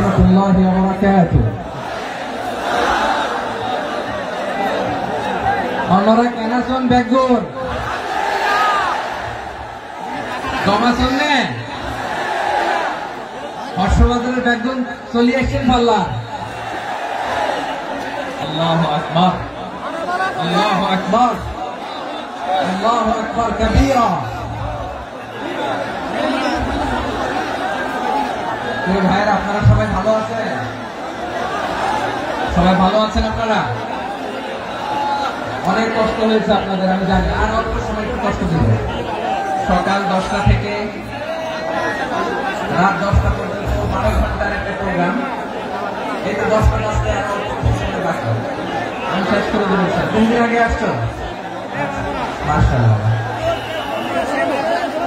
warahmatullahi wabarakatuh. Honore kenason begur. Domason ne. Hoshobadar begun solution balla. Allahu akbar. Allahu akbar. Allahu akbar kabira. ভাইরা আপনারা সবাই ভালো আছেন? সবাই ভালো আছেন আপনারা? অনেক কষ্ট হয়েছে আপনাদের আমি জানি, আর অল্প সময় একটু কষ্ট দিব। সকাল 10টা থেকে রাত 10টা পর্যন্ত 12 ঘন্টার একটা প্রোগ্রাম। এই তো 10টা বাজতে আর অল্প সময় বাকি, আমি শেষ করে দেবো। স্যার 3 দিন আগে আসছো? মাশাআল্লাহ।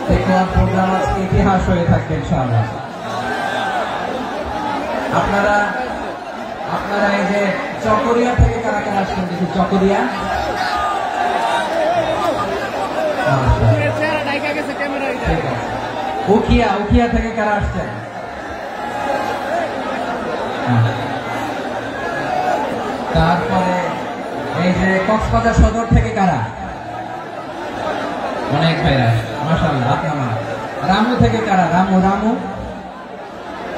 দেখুন প্রোগ্রাম আজকে ইতিহাস হয়ে থাকবে ইনশাআল্লাহ। আপনারা এই যে চকরিয়া থেকে কারা কারা আসছেন দেখি? চকরিয়া, উখিয়া থেকে কারা আসছেন? তারপরে এই যে কক্সবাজার সদর থেকে কারা? অনেক ভাইরা মাশাআল্লাহ। আপনারা রামু থেকে কারা? রামু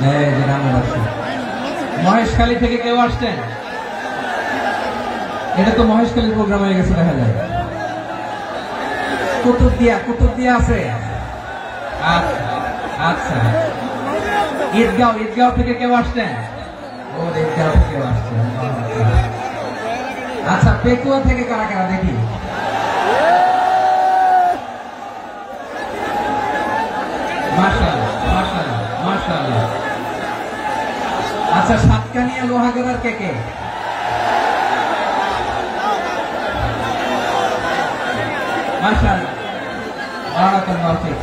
এই যে রামু আসছে। মহেশখালী থেকে কেউ আসছেন? এটা তো মহেশখালীর প্রোগ্রাম হয়ে গেছে দেখা যায়। কুতুবদিয়া আছে। আচ্ছা, ঈদগাঁও থেকে কেউ আসছেন? ও ঈদগাঁও থেকে কেউ আসছেন। আচ্ছা, পেকুয়া থেকে কারা কারা দেখি? মাশাআল্লাহ মাশাআল্লাহ মাশাআল্লাহ। আচ্ছা, সাতকানিয়া লোহাগড়ার কে? মাশাআল্লাহ বারাকাল্লাহ ফিক।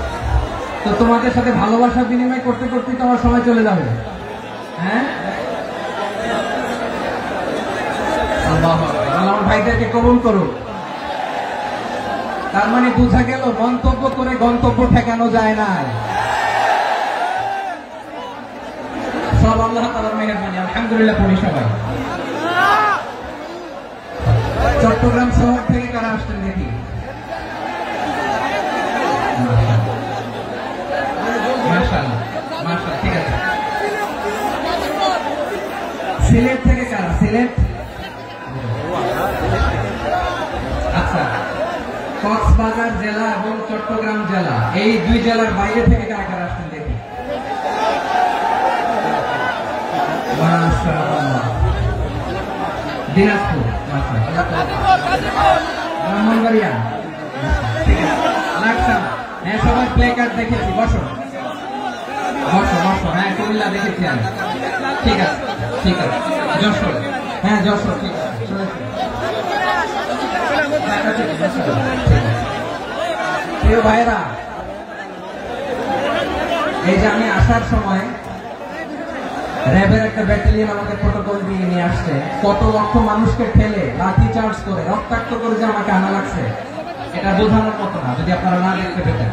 তো তোমাদের সাথে ভালোবাসা বিনিময় করতে করতে তোমার সময় চলে যাবে। হ্যাঁ, আল্লাহু আকবার। আল্লাহ ভাইদেরকে কবুল করুন। তার মানে বোঝা গেল মন্তব্য করে গন্তব্য ঠেকানো যায় না। সব আল্লাহ তাআলার মেহেরবানি। আলহামদুলিল্লাহ পড়ি সবাই। চট্টগ্রাম শহর থেকে কারা আসছেন দেখি? মাশাআল্লাহ মাশাআল্লাহ, ঠিক আছে। সিলেট থেকে কারা? সিলেট, আচ্ছা। কক্সবাজার জেলা এবং চট্টগ্রাম জেলা, এই দুই জেলার বাইরে থেকে কারা কারা আসছেন দেখি? মাশাআল্লাহ। দিনাজপুর, মাশাআল্লাহ। ব্রাহ্মণবাড়িয়া, ঠিক আছে। লাকসাম, হ্যাঁ সবাই প্লে কার্ড দেখেছি। বসো। হ্যাঁ কুমিল্লা দেখেছি আমি, ঠিক আছে। যশোর, হ্যাঁ যশোর, ঠিক আছে। প্রিয় ভাইরা, এই যে আমি আসার সময় র্যাবের একটা ব্যাটালিয়ন আমাকে প্রটোকল দিয়ে নিয়ে আসছে। কত লক্ষ মানুষকে ঠেলে লাঠি চার্জ করে রক্তাক্ত করে যে আমাকে আনা লাগছে, এটা বোঝানোর মতো না যদি আপনারা না দেখতে পেতেন।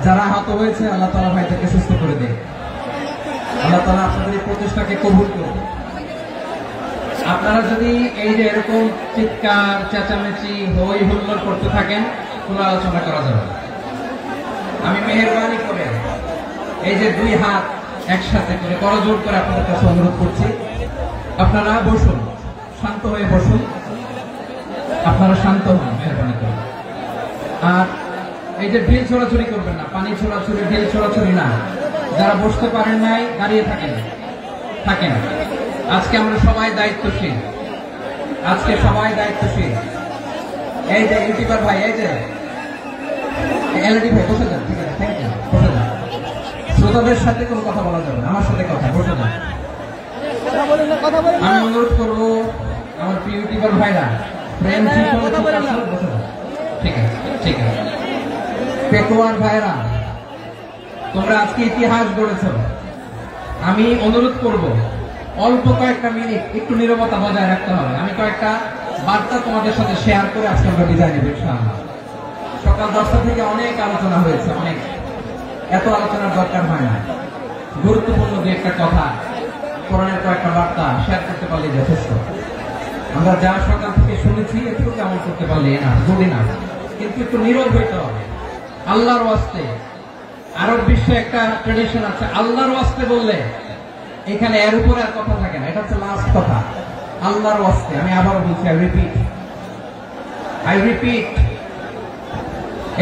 যারা আহত হয়েছে আল্লাহ তাআলা ভাইদেরকে সুস্থ করে দেয়। আল্লাহ তাআলা আপনাদের এই প্রচেষ্টাকে কবুল করুন। আপনারা যদি এই যে এরকম চিৎকার চেঁচামেচি হই হুল্লোড় করতে থাকেন, কোনো আলোচনা করা যাবে। আমি মেহেরবানি করে এই যে দুই হাত একসাথে করে করজোড় করে আপনাদের কাছে অনুরোধ করছি, আপনারা বসুন, শান্ত হয়ে বসুন। আপনারা শান্ত হন মেহেরবানি করে। আর এই যে ঢিল ছোড়াছুড়ি করবেন না, পানি ছোড়াছুড়ি, ঢিল ছোড়াছুড়ি না। যারা বসতে পারেন নাই দাঁড়িয়ে থাকেন। আজকে আমরা সবাই দায়িত্বশীল। এই যে ইউটিউবার ভাই, এই যে এলইডি ভাই, বসে যান, ঠিক আছে, থ্যাংক ইউ, বসে যান। শ্রোতাদের সাথে কোনো কথা বলা যাবে না, আমার সাথে কথা, বসে যান। আমি অনুরোধ করবো আমার প্রিয় ইউটিউবার ভাইরা, প্রেম বসে যান, ঠিক আছে। পেকুয়ার ভাইরা, তোমরা আজকে ইতিহাস গড়েছ। আমি অনুরোধ করব অল্প কয়েকটা মিনিট একটু নীরবতা বজায় রাখতে হবে। আমি কয়েকটা বার্তা তোমাদের সাথে শেয়ার করে আজকে আমরা বিদায় নেব ইনশাআল্লাহ। সকাল 10টা থেকে অনেক আলোচনা হয়েছে, এত আলোচনার দরকার হয় না। গুরুত্বপূর্ণ যে একটা কথা কোরআনের কয়েকটা বার্তা শেয়ার করতে পারলে যথেষ্ট। আমরা যা সকাল থেকে শুনেছি একটু কেমন করতে পারলে না জুড়ি না, কিন্তু একটু নীরব হইতে হবে আল্লাহর ওয়াস্তে। আরব বিশ্বে একটা ট্রেডিশন আছে, আল্লাহর ওয়াস্তে বললে এখানে এর উপরে আর কথা থাকে না, এটা হচ্ছে লাস্ট কথা। আল্লাহর ওয়াস্তে, আমি আবার বলছি, আই রিপিট,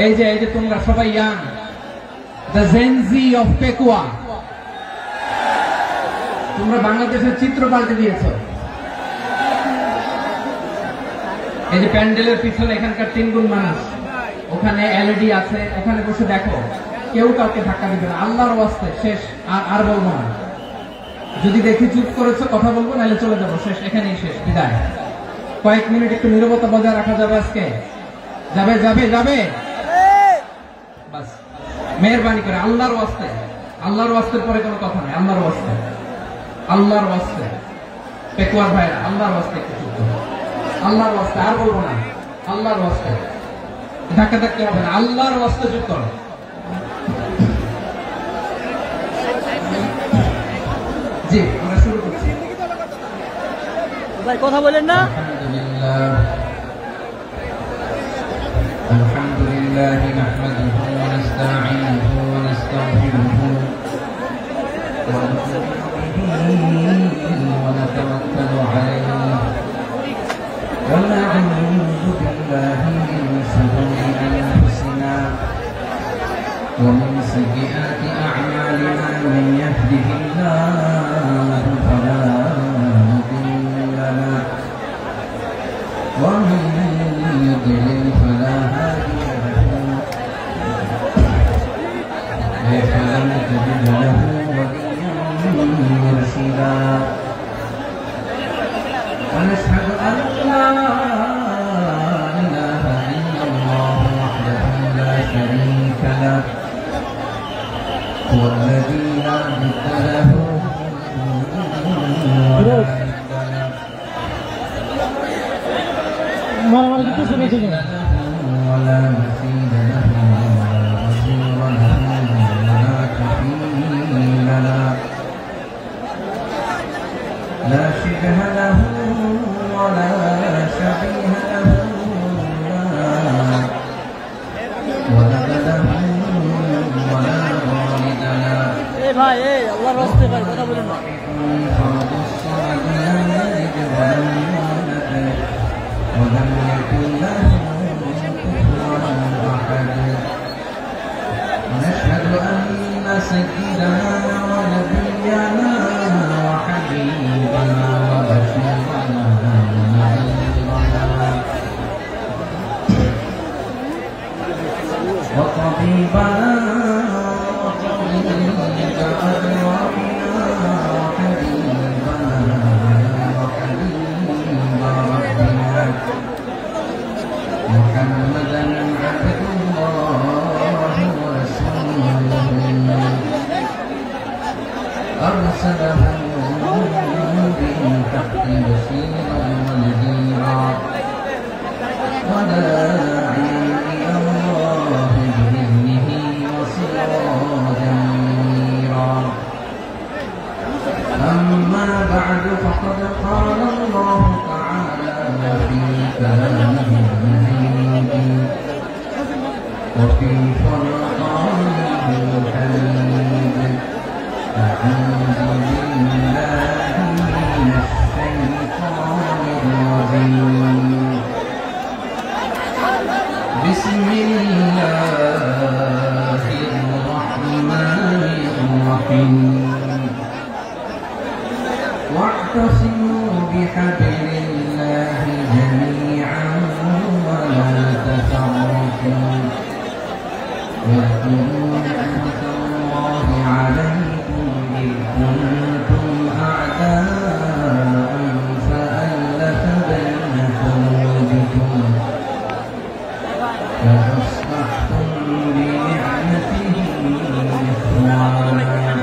এই যে তোমরা সবাই young, the Gen Z of Pekua, তোমরা বাংলাদেশের চিত্র পাল্টে দিয়েছ। এই যে প্যান্ডেলের পিছনে এখানকার 3 গুণ মানুষ, ওখানে এলইডি আছে, ওখানে বসে দেখো, কেউ কাউকে ধাক্কা দিবে না। আল্লাহর ওয়াস্তে শেষ, আর বলবো না। যদি দেখি চুপ করেছো কথা বলবো, নাহলে চলে যাবো, শেষ, এখানেই শেষ, বিদায়। কয়েক মিনিট একটু নীরবতা বজায় রাখা যাবে আজকে? যাবে যাবে যাবে, বাস মেহরবানি করে আল্লাহর ওয়াস্তে। আল্লাহর ওয়াস্তের পরে কোনো কথা নেই, আল্লাহর ওয়াস্তে, আল্লাহর ওয়াস্তে। পেকুয়ার ভাইরা, আল্লাহর ওয়াস্তে একটু চুপ করো, আল্লাহর ওয়াস্তে, আর বলবো না, আল্লাহর ওয়াস্তে। ধাক্কা ধাক্কি হবে না, আল্লাহর ওয়াস্তে চুপ করো। জি, আমরা শুরু করছি। ভাই কথা বলেন না। আলহামদুলিল্লাহ নাহমাদুহু ওয়া নাস্তাঈনুহু ওয়া নাস্তাগফিরুহু ওয়া নু'মিনু বিহি ওয়া নাতাওয়াক্কালু আলাইহি ওয়া না'উযু বিল্লাহি মিন শুরুরি আনফুসিনা ওয়া মিন সাইয়্যাতি আ'মালিনা মান ইয়াহদিহিল্লাহু ফালা মুদিল্লা লাহু ওয়া মান يضلل فلا هادي له فلن تجد له وليا مرشدا ونشهد أن لا إله إلا الله وحده لا شريك له هو الذي لا ند له ولا ولا مثيل له ولا وزير له ولا كفيل له لا شبه له ولا شبيه له ولد له ولا والد له ভাই আল্লাহর রাস্তায় ভাই কথা বলেন না। فرض الصمد لم يلد ولم يولد ولم يكن له كفوا احد ونشهد ان سيدنا ونبينا وحبيبنا وبشيرنا ونذيرنا وطبيبنا وطبيب ارواحنا وحبيبنا وحبيب ربنا محمدا عبد الله ورسوله أرسله بالحق بشيرا ونذيرا وداعيا إلى الله بإذنه وسراجا منيرا أما بعد فقد قال الله تعالى في كلامه المجيد وفي فرقانه الحميد أعوذ بالله من الشيطان الرجيم بسم الله الرحمن الرحيم واعتصموا بحبل الله جميعا ولا تفرقوا واذكروا نعمة الله عليكم إذ كنتم أعداء فألف بين قلوبكم فأصبحتم بنعمته إخوانا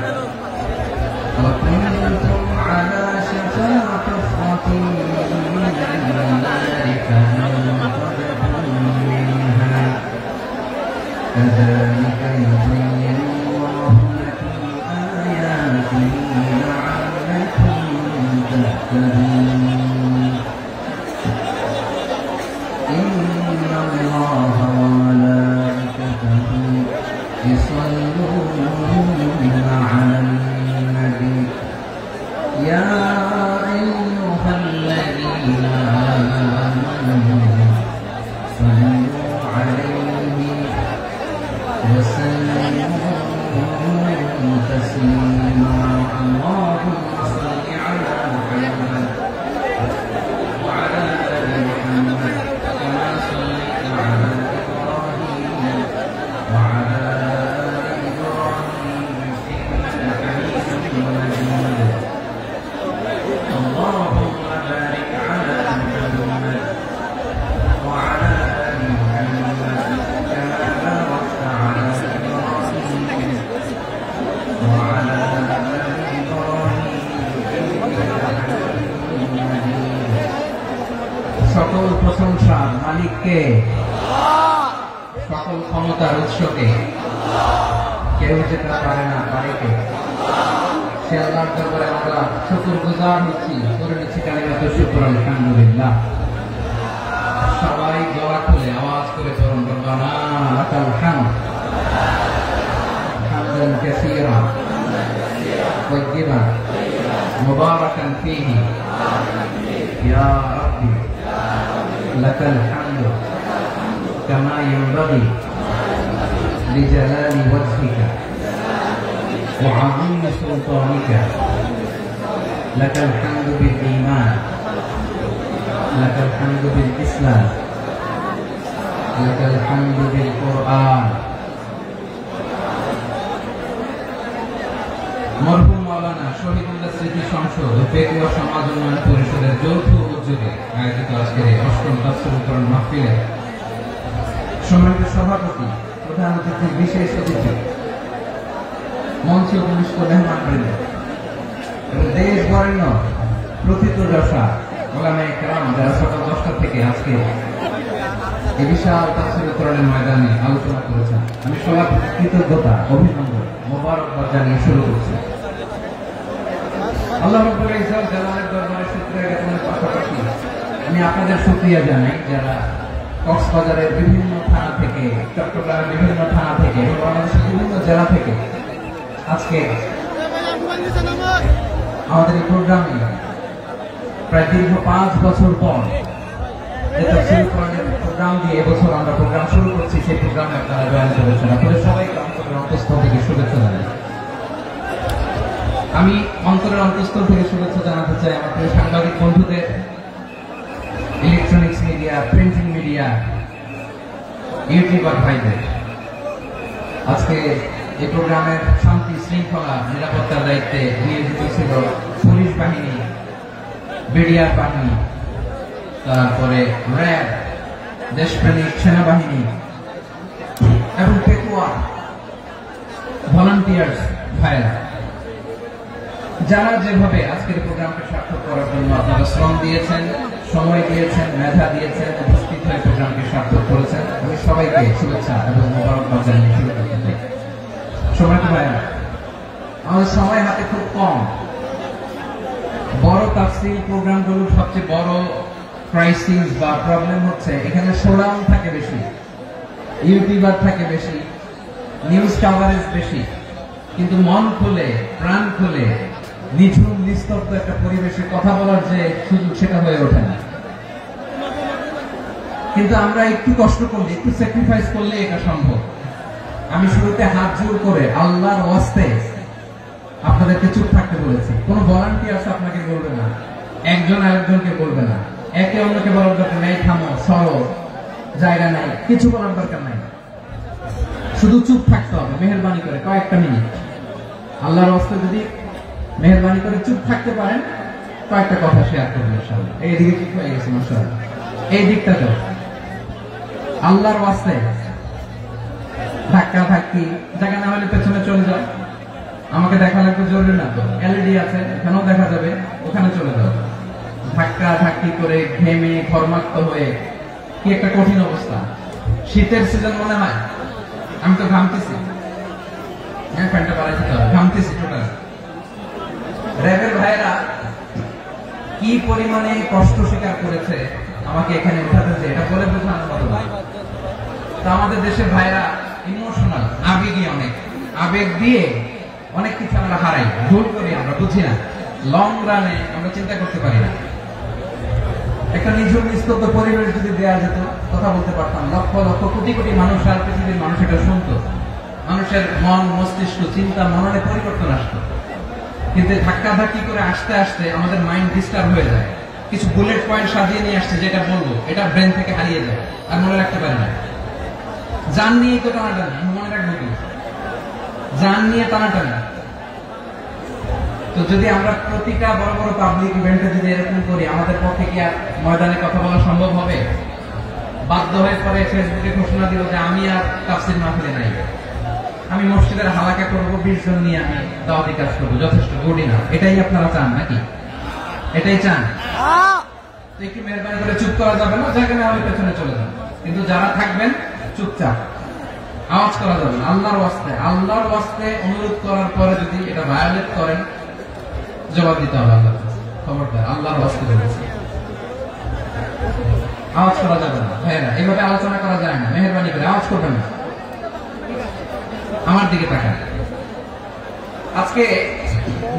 وكنتم على شفا حفرة من النار فأنقذكم منها كذلك يبين الله لكم آياته لعلكم إن الله وملائكته يصلون على النبي يا أيها الذين آمنوا صلوا عليه وسلموا تسليما اللهم صل على محمد وعلى آل محمد كما صليت على إبراهيم وعلى آل إبراهيم إنك حميد مجيد اللهم بارك على محمد وعلى آل محمد كما باركت على إبراهيم وعلى آل إبراهيم إنك حميد مجيد সকল প্রশংসার মালিককে সকল ক্ষমতার উৎসকে কেউ যেটা পারে না পারে কে সে আল্লাহর দরবারে আমরা শুকরগুজার হচ্ছি করে নিচ্ছি কালিমাত শুকর আলহামদুলিল্লাহ সবাই গলা খুলে আওয়াজ করে পড়ুন রব্বানা লাকাল হামদ হামদান কাসীরা তাইয়িবান মুবারাকান ফীহি ইয়া রাব্বি লাকাল হামদু কামা ইয়ানবাগি লিজালালি ওয়াজহিকা وعظيم سلطانك لك الحمد بالإيمان لك الحمد بالإسلام لك الحمد بالقرآن মরহুম মাওলানা শহীদুল্লাহ স্মৃতি সংসদ ও পেকুয়া সমাজ উন্নয়ন পরিষদের যৌথ উদ্যোগে আয়োজিত আজকের অষ্টম তাফসীরুল কোরআন মাহফিলে সম্মানিত সভাপতি প্রধান অতিথি বিশেষ অতিথি মঞ্চে উপবিষ্ট মেহমানবৃন্দ এবং দেশ বরেণ্য প্রথিতযশা ওলামায়ে কেরাম যারা সকাল 10টা থেকে আজকে এই বিশাল তাফসীরুল কোরআনের ময়দানে আলোচনা করেছেন আমি সবার কৃতজ্ঞতা অভিনন্দন মোবারকবাদ জানিয়ে শুরু করছি আল্লাহ রাব্বুল ইজ্জত জালালের দরবারে শুকরিয়া জ্ঞাপনের পাশাপাশি আমি আপনাদের শুকরিয়া জানাই যারা কক্সবাজারের বিভিন্ন থানা থেকে চট্টগ্রামের বিভিন্ন থানা থেকে এবং বাংলাদেশের বিভিন্ন জেলা থেকে আজকে আমাদের এই প্রোগ্রামে প্রায় দীর্ঘ 5 বছর পর প্রোগ্রাম দিয়ে এবছর আমরা প্রোগ্রাম শুরু করছি সেই প্রোগ্রামে আপনারা জয়েন করেছেন আপনাদের সবাইকে অন্তরের অন্তঃস্থল থেকে শুভেচ্ছা জানাই আমি অন্তরের অন্তঃস্থল থেকে শুভেচ্ছা জানাতে চাই আমাদের সাংবাদিক বন্ধুদের electronics media printing media YouTuber ভাইদের আজকে এই প্রোগ্রামের শান্তি শৃঙ্খলা নিরাপত্তার দায়িত্বে নিয়োজিত ছিল পুলিশ বাহিনী বিডিআর বাহিনী তারপরে র্যাব দেশপ্রেমিক সেনাবাহিনী এবং পেকুয়া ভলান্টিয়ার্স ভাইরা যারা যেভাবে আজকের প্রোগ্রামকে সার্থক করার জন্য আপনারা শ্রম দিয়েছেন সময় দিয়েছেন মেধা দিয়েছেন উপস্থিত হয়ে প্রোগ্রামকে সার্থক করেছেন আমি সবাইকে শুভেচ্ছা এবং মোবারকবাদ জানিয়ে শুরু করতে চাই সময় ভাইয়া আমাদের সময় হাতে খুব কম বড় তাফসীর প্রোগ্রামগুলোর সবচেয়ে বড় ক্রাইসিস বা প্রবলেম হচ্ছে এখানে শোডাউন থাকে বেশি ইউটিউবার থাকে বেশি নিউজ কভারেজ বেশি কিন্তু মন খুলে প্রাণ খুলে নিঝুম নিস্তব্ধ একটা পরিবেশে কথা বলার যে সুযোগ সেটা হয়ে ওঠে না কিন্তু আমরা একটু কষ্ট করলে একটু স্যাক্রিফাইস করলে এটা সম্ভব আমি শুরুতে হাত জোর করে আল্লাহর ওয়াস্তে আপনাদেরকে চুপ থাকতে বলেছি কোনো ভলান্টিয়ার্স আপনাকে বলবে না একজন আরেকজনকে বলবে না একে অন্যকে বলার দরকার নেই থামো সরো জায়গা নাই কিছু বলার দরকার নাই শুধু চুপ থাকতে হবে মেহেরবানি করে কয়েকটা মিনিট আল্লাহর ওয়াস্তে যদি মেহেরবানি করে চুপ থাকতে পারেন কয়েকটা কথা শেয়ার করবেন ইনশাআল্লাহ এইদিকে ঠিক হয়ে গেছে মাশাআল্লাহ এই দিকটা তো আল্লাহর ওয়াস্তে ধাক্কা ধাক্কি জায়গা না হলে পেছনে চলে যাও আমাকে দেখা লাগবে জরুরি না তো এলইডি আছে এখানেও দেখা যাবে ওখানে চলে যাও ধাক্কা ধাক্কি করে ঘেমে ঘর্মাক্ত হয়ে কি একটা কঠিন অবস্থা শীতের সিজন মনে হয় আমি তো ঘামতেছি হ্যাঁ ফ্যানটা বাড়াই দিতে হবে ঘামতেছি টোটাল র্যাবের ভাইয়েরা কি পরিমাণে কষ্ট স্বীকার করেছে আমাকে এখানে উঠাতে, যে এটা বলে বোঝানোর মতো না। তো আমাদের দেশের ভাইরা ইমোশনাল, আবেগী, অনেক আবেগ দিয়ে অনেক কিছু আমরা হারাই, ভুল করি, আমরা বুঝি না, লং রানে আমরা চিন্তা করতে পারি না। একটা নিঝুম নিস্তব্ধ পরিবেশ যদি দেওয়া যেত, কথা বলতে পারতাম, লক্ষ লক্ষ কোটি কোটি মানুষ আর পৃথিবীর মানুষ এটা শুনতো, মানুষের মন মস্তিষ্ক চিন্তা মননে পরিবর্তন আসতো। কিন্তু ধাক্কা ধাক্কি করে আসতে আসতে আমাদের মাইন্ড ডিস্টার্ব হয়ে যায়। কিছু বুলেট পয়েন্ট সাজিয়ে নিয়ে আসছে, যেটা বলবো এটা ব্রেন থেকে হারিয়ে যায়, আর মনে রাখতে পারে না। জান নিয়ে তো টানাটানি, মনে রাখবো কি? জান নিয়ে টানাটানি। তো যদি আমরা প্রতিটা বড় বড় পাবলিক ইভেন্টে যদি এরকম করি, আমাদের পক্ষে কি আর ময়দানে কথা বলা সম্ভব হবে? বাধ্য হয়ে পরে ফেসবুকে ঘোষণা দিব যে আমি আর তাফসীর মাহফিলে নাই, আমি মসজিদের হালাকা করবো, 20 জন নিয়ে আমি দাওয়াতি কাজ করবো, যথেষ্ট গুড না। এটাই আপনারা চান নাকি? এটাই চান? তো একটু মেহরবানি করে চুপ করা যাবে না, যেখানে আমি পেছনে চলে যাবো, কিন্তু যারা থাকবেন চুপচাপ, আওয়াজ করা যাবে না। আল্লাহর ওয়াস্তে অনুরোধ করার পরে যদি এটা ভায়োলেট করেন, জবাব দিতে হবে আল্লাহ। খবরদার, আল্লাহর ওয়াস্তে বলেছি, আওয়াজ করা যাবে না। ভাইয়েরা, এইভাবে আলোচনা করা যায় না, মেহরবানি করে আওয়াজ করবেন না। আমার দিকে তাকান। আজকে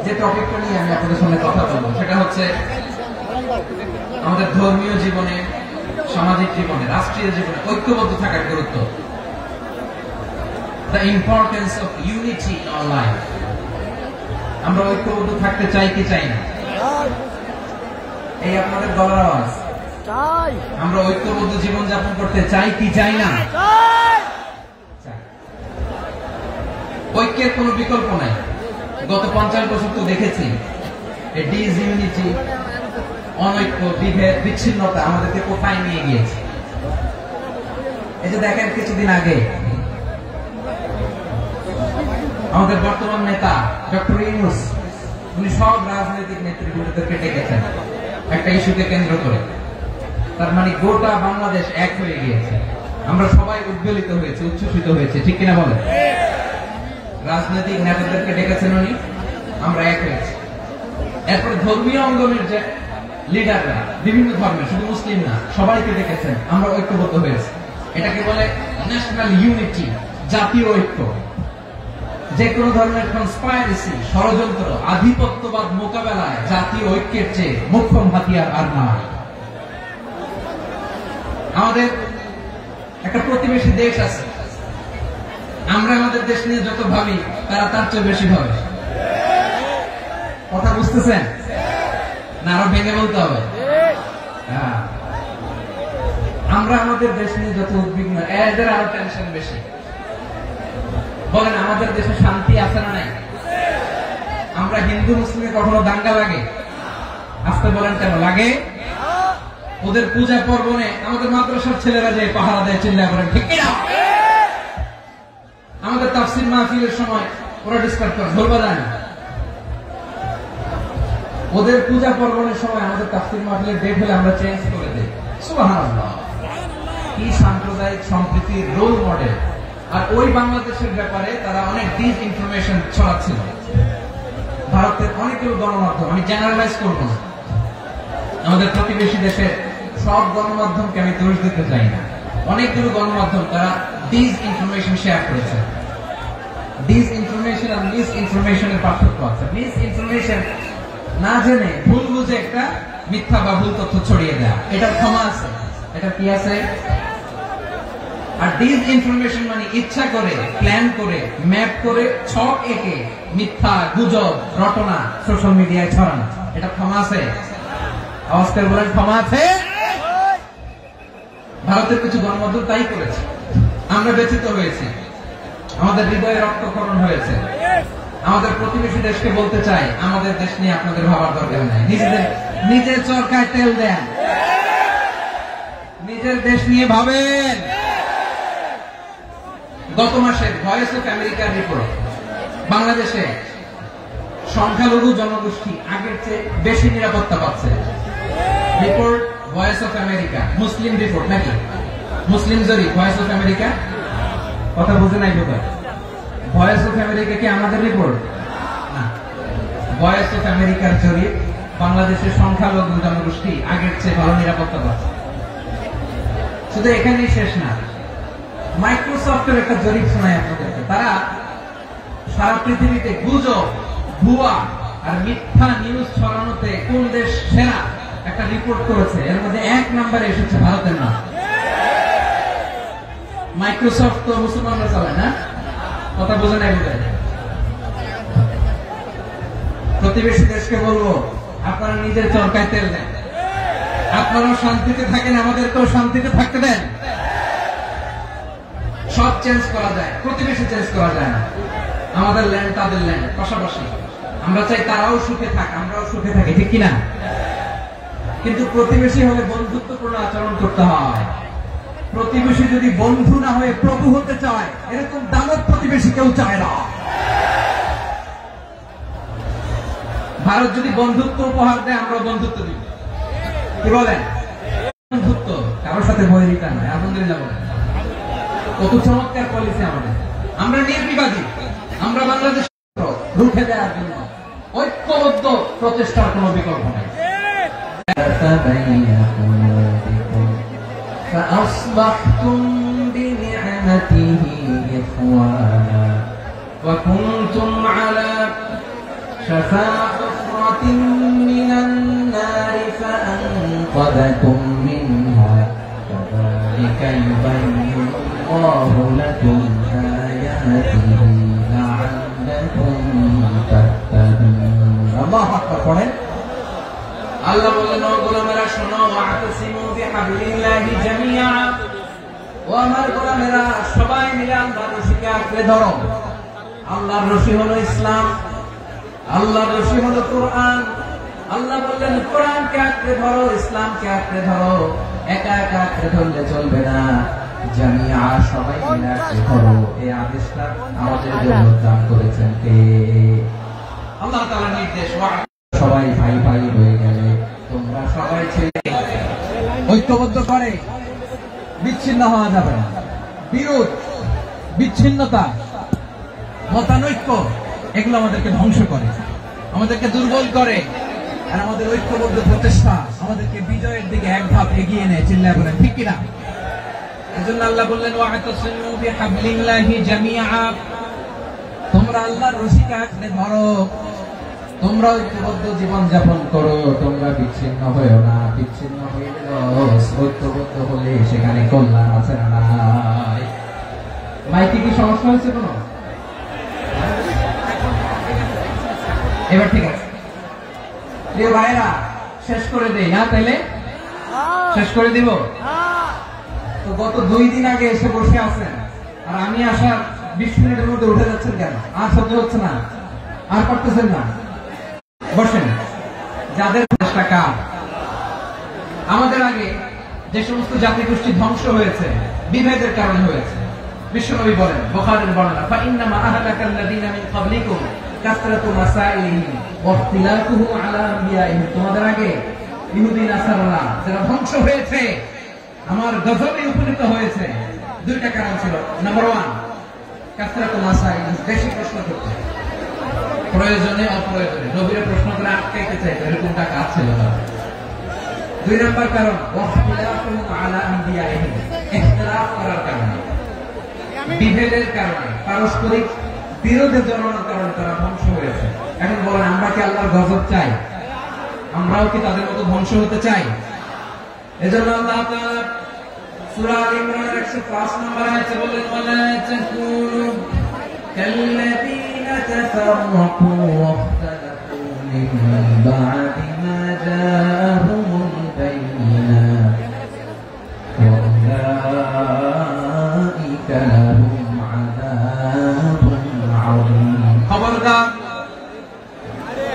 যে টপিকটা নিয়ে আমি আপনাদের সামনে কথা বলবো, সেটা হচ্ছে আমাদের ধর্মীয় জীবনে, সামাজিক জীবনে, রাষ্ট্রীয় জীবনে ঐক্যবদ্ধ থাকার গুরুত্ব। The importance of unity in our life. আমরা ঐক্যবদ্ধ থাকতে চাই কি চাই না? এই আপনাদের গলার আওয়াজ। আমরা ঐক্যবদ্ধ জীবন যাপন করতে চাই কি চাই না? ঐক্যের কোনো বিকল্প নাই। গত 50 বছর তো দেখেছি ডিসইউনিটি, অনৈক্য, বিভেদ, বিচ্ছিন্নতা আমাদেরকে কোথায় নিয়ে গিয়েছে। এই যে দেখেন, কিছুদিন আগে আমাদের বর্তমান নেতা ডক্টর ইউনূস, উনি সব রাজনৈতিক নেতৃবৃন্দদেরকে ডেকেছেন একটা ইস্যুকে কেন্দ্র করে। তার মানে গোটা বাংলাদেশ এক হয়ে গিয়েছে। আমরা সবাই উদ্বেলিত হয়েছে, উচ্ছ্বসিত হয়েছে, ঠিক কিনা বলেন? রাজনৈতিক নেতাদেরকে ডেকেছেন উনি, আমরা এক হয়েছি। এরপর ধর্মীয় অঙ্গনের যে লিডাররা, বিভিন্ন ধর্মের, শুধু মুসলিম না, সবাইকে ডেকেছেন, আমরা ঐক্যবদ্ধ হয়েছি। এটাকে বলে ন্যাশনাল ইউনিটি, জাতীয় ঐক্য। যে কোনো ধরনের কনস্পাইরেসি, ষড়যন্ত্র, আধিপত্যবাদ মোকাবেলায় জাতীয় ঐক্যের চেয়ে মোক্ষম হাতিয়ার আর নাই। আমাদের একটা প্রতিবেশী দেশ আছে, আমরা আমাদের দেশ নিয়ে যত ভাবি, তারা তার চেয়ে বেশি ভাবে। কথা বুঝতেছেন না? আরো ভেঙে বলতে হবে। আমরা আমাদের দেশ নিয়ে যত উদ্বিগ্ন, এদের আরো টেনশন বেশি। বলেন, আমাদের দেশে শান্তি আছে না নাই? আমরা হিন্দু মুসলিমে কখনো দাঙ্গা লাগে? আসতে বলেন, কেন লাগে? ওদের পূজা পর্বণে আমাদের মাদ্রাসার ছেলেরা যে পাহারা দেয়, চিল্লা করেন, ঠিক কিনা? আমাদের তাফসীর মাহফিলের সময় ওরা ডিস্টার্ব করে, ঢোল বাজায় না। ওদের পূজা পর্বণের সময় আমাদের তাফসীর মাহফিলের ডেট হলে আমরা চেঞ্জ করে দিই। সুবহানাল্লাহ, কি সাম্প্রদায়িক সম্প্রীতির রোল মডেল। আর ওই বাংলাদেশের ব্যাপারে তারা অনেক ডিসইনফরমেশন ছড়াচ্ছিল। ভারতের অনেকগুলো গণমাধ্যম, আমি জেনারেলাইজ করবো না, আমাদের প্রতিবেশী দেশের সব গণমাধ্যমকে আমি দোষ দিতে চাই না, অনেকগুলো গণমাধ্যম তারা ডিসইনফরমেশন শেয়ার করেছে। ডিসইনফরমেশন আর মিস ইনফরমেশনের পার্থক্য আছে। মিস ইনফরমেশন না জেনে ভুল বুঝে একটা মিথ্যা বা ভুল তথ্য ছড়িয়ে দেয়া, এটার ক্ষমা আছে, এটা কি আছে। আর ডিসইনফরমেশন মানে ইচ্ছা করে, প্ল্যান করে, ম্যাপ করে, ছক এঁকে মিথ্যা, গুজব, রটনা সোশ্যাল মিডিয়ায় ছড়ানো, এটা ক্ষমা আছে? আওয়াজ করে বলেন, ক্ষমা আছে? ভারতের কিছু গণমাধ্যম তাই করেছে, আমরা ব্যথিত হয়েছি, আমাদের হৃদয়ে রক্তক্ষরণ হয়েছে। আমাদের প্রতিবেশী দেশকে বলতে চাই, আমাদের দেশ নিয়ে আপনাদের ভাবার দরকার নাই, নিজের চরকায় তেল দেন, নিজের দেশ নিয়ে ভাবেন। গত মাসে ভয়েস অফ আমেরিকার রিপোর্ট, বাংলাদেশে সংখ্যালঘু জনগোষ্ঠী আগের চেয়ে বেশি নিরাপত্তা পাচ্ছে। Report voice of America, Muslim report নাকি? মুসলিম জরিপ, ভয়েস অফ আমেরিকা। কথা বুঝে নাই বোধহয়। ভয়েস অফ আমেরিকা কি আমাদের রিপোর্ট না? ভয়েস অফ আমেরিকার জরিপ বাংলাদেশের সংখ্যালঘু জনগোষ্ঠী আগের চেয়ে ভালো নিরাপত্তা পাচ্ছে। শুধু এখানেই শেষ না, মাইক্রোসফটের একটা জরিপ শোনায় আপনাদেরকে। তারা সারা পৃথিবীতে গুজব, ভুয়া আর মিথ্যা নিউজ ছড়ানোতে কোন দেশ সেরা একটা রিপোর্ট করেছে। এর মধ্যে 1 নম্বরে এসেছে ভারতের নাম। মাইক্রোসফট তো মুসলমানরা চালায় না, কথা বোঝা নাই বোধ হয়। প্রতিবেশী দেশকে বলবো, আপনারা নিজের চরকায় তেল দেন, আপনারাও শান্তিতে থাকেন, আমাদেরকেও শান্তিতে থাকতে দেন। সব চেঞ্জ করা যায়, প্রতিবেশী চেঞ্জ করা যায় না। আমাদের ল্যান্ড তাদের ল্যান্ড, পাশাপাশি। আমরা চাই তারাও সুখে থাক, আমরাও সুখে থাকি, ঠিক কিনা? কিন্তু প্রতিবেশী হলে বন্ধুত্বপূর্ণ আচরণ করতে হয়। প্রতিবেশী যদি বন্ধু না হয়ে প্রভু হতে চায়, এরকম দানব প্রতিবেশী কেউ চায় না। ভারত যদি বন্ধুত্ব উপহার দেয়, আমরা বন্ধুত্ব দিব। কি বলেন? বন্ধুত্ব কারোর সাথে বৈরিতা নয়। আলহামদুলিল্লাহ বলেন। কত চমৎকার পলিসি আমাদের। আমরা নির্বিবাদী, আমরা বাংলাদেশ রুখে দেওয়ার জন্য ঐক্যবদ্ধ প্রচেষ্টার কোন বিকল্প নেই। فأصبحتم بنعمته إخوانا وكنتم على شفا حفرة من النار فأنقذكم منها كذلك يبين الله لكم آياته لعلكم تهتدون الله أكبر আল্লাহ বললেন, ও গোলামেরা শোনো, ওয়াতাসিমু বিহাবলিল্লাহি জামিআ, ও আমার গোলামেরা সবাই মিলে আল্লাহর রশিকে আঁকড়ে ধরো। আল্লাহর রশি হলো ইসলাম, আল্লাহর রশি হলো কোরআন। আল্লাহ বললেন কোরআনকে আঁকড়ে ধরো, ইসলামকে আঁকড়ে ধরো। একা একা আঁকড়ে ধরলে চলবে না, জামিআ সবাই মিলে আঁকড়ে ধরো। এই আদেশটা আমাদের জন্য দান করেছেন কে? আল্লাহ তাআলার নির্দেশ। সবাই ভাই ভাই হয়ে গেলে তোমরা সবাই ছেলে ঐক্যবদ্ধ করে বিচ্ছিন্ন হওয়া যাবে না। বিরোধ, বিচ্ছিন্নতা, মতানৈক্য এগুলো আমাদেরকে ধ্বংস করে, আমাদেরকে দুর্বল করে। আর আমাদের ঐক্যবদ্ধ প্রচেষ্টা আমাদেরকে বিজয়ের দিকে এক ধাপ এগিয়ে নেয়। চিল্লায় বলেন ঠিক কিনা? এজন্য আল্লাহ বললেন, ওয়াতাসিমু বিহাবলিল্লাহি জামিআ, তোমরা আল্লাহর রশিকে আঁকড়ে ধরো, তোমরা ঐক্যবদ্ধ জীবন যাপন করো, তোমরা বিচ্ছিন্ন হয়েও না। বিচ্ছিন্ন হয়ে ঐক্যবদ্ধ হলে সেখানে কল্যাণ আছে না নাই? মাইকে কি সমস্যা হয়েছে কোন? এবার ঠিক আছে প্রিয় ভাইরা, শেষ করে দেই না? তাইলে শেষ করে দিব। তো গত 2 দিন আগে এসে বসে আছেন, আর আমি আসার 20 মিনিটের মধ্যে উঠে যাচ্ছেন কেন? আর সহ্য হচ্ছে না? আর পারতেছেন না? বসেন। যাদের টাকা, আমাদের আগে যে সমস্ত জাতিগোষ্ঠী ধ্বংস হয়েছে বিভেদের কারণে হয়েছে। বিশ্বনবী বলেন, বুখারীর বর্ণনা, ফাইন্নামা আহলাকাল্লাযীনা মিন ক্বাবলিকুম কাসরাতু মাসাইলিহিম ওয়া ইখতিলাফুহুম আলা আনবিয়াইহিম, তোমাদের আগে ইহুদি নাসারারা যারা ধ্বংস হয়েছে, আমার গজবে উপনীত হয়েছে। 2টা কারণ ছিল। নাম্বার 1, কাসরাতু মাসাইলিহিম, বেশি প্রশ্ন করতে, প্রয়োজনে অপ্রয়োজনে নবীর প্রশ্ন করে আটকাইতে চাইতো, এরকম টাকা আছে। 2 নম্বর কারণ, ওয়াখতিলাফুহুম আলা আনবিয়াইহিম, ইখতিলাফ করার কারণে, বিভেদের কারণে, পারস্পরিক বিরোধে জড়ানোর কারণে তারা ধ্বংস হয়েছে। এখন বলেন, আমরা কি আল্লাহর গজব চাই? আমরাও কি তাদের মতো ধ্বংস হতে চাই? এজন্য আল্লাহ তাআলা সূরা আল ইমরানের 105 নম্বর আয়াতে বললেন, ওয়ালা তাকুনু কাল্লাযীনা তাফাররাকু ওয়াখতালাফু মিন বা'দি মা জাআহুমুল বায়িনাত ওয়া উলাইকা লাহুম আযাবুন আযীম। খবরদার,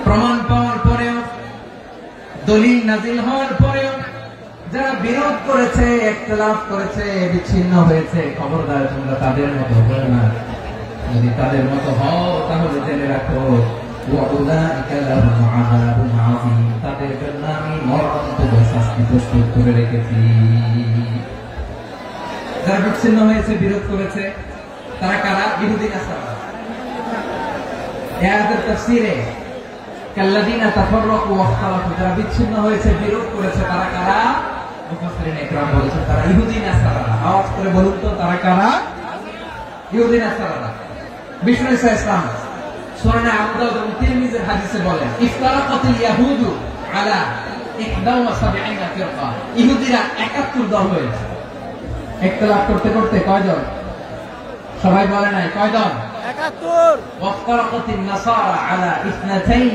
প্রমাণ পাওয়ার পরেও, দলিল নাযিল হওয়ার পরেও যারা বিরোধ করেছে, ইখতিলাফ করেছে, বিচ্ছিন্ন হয়েছে, খবরদার তোমরা তাদের মতো হও না। যদি তাদের মতো হও তাহলে জেনে রাখো, ওয়া উলাইকা লাহুম আযাবুন আযীম, তাদের জন্য আমি মরণান্তর শাস্তি প্রস্তুত করে রেখেছি। যারা বিচ্ছিন্ন হয়েছে, বিরোধ করেছে, তারা কারা? ইহুদি নাসারা। এই আয়াতের তাফসীরে কাল্লাযীনা তাফাররাকু ওয়াখতালাফু, যারা বিচ্ছিন্ন হয়েছে, বিরোধ করেছে, তারা কারা? মুফাসসিরিন ইকরাম বলেছেন তারা ইহুদি নাসারা। আওয়াজ করে বলুন তো, তারা কারা? ইহুদি নাসারা। বিষ্ণু ঈসা ইসলাম সুনানে আবু দাউদ এবং তিরমিজির হাদিসে বলেন, ইফতারাকাতিল ইয়াহুদু আলা 71 ফিরকা, ইহুদিরা 71 দল হয়েছে। ইখতিলাফ করতে করতে কয়জন? সবাই বলে নাই কয়জন? 71। ওয়াফতারাকাতিন নাসারা আলা 72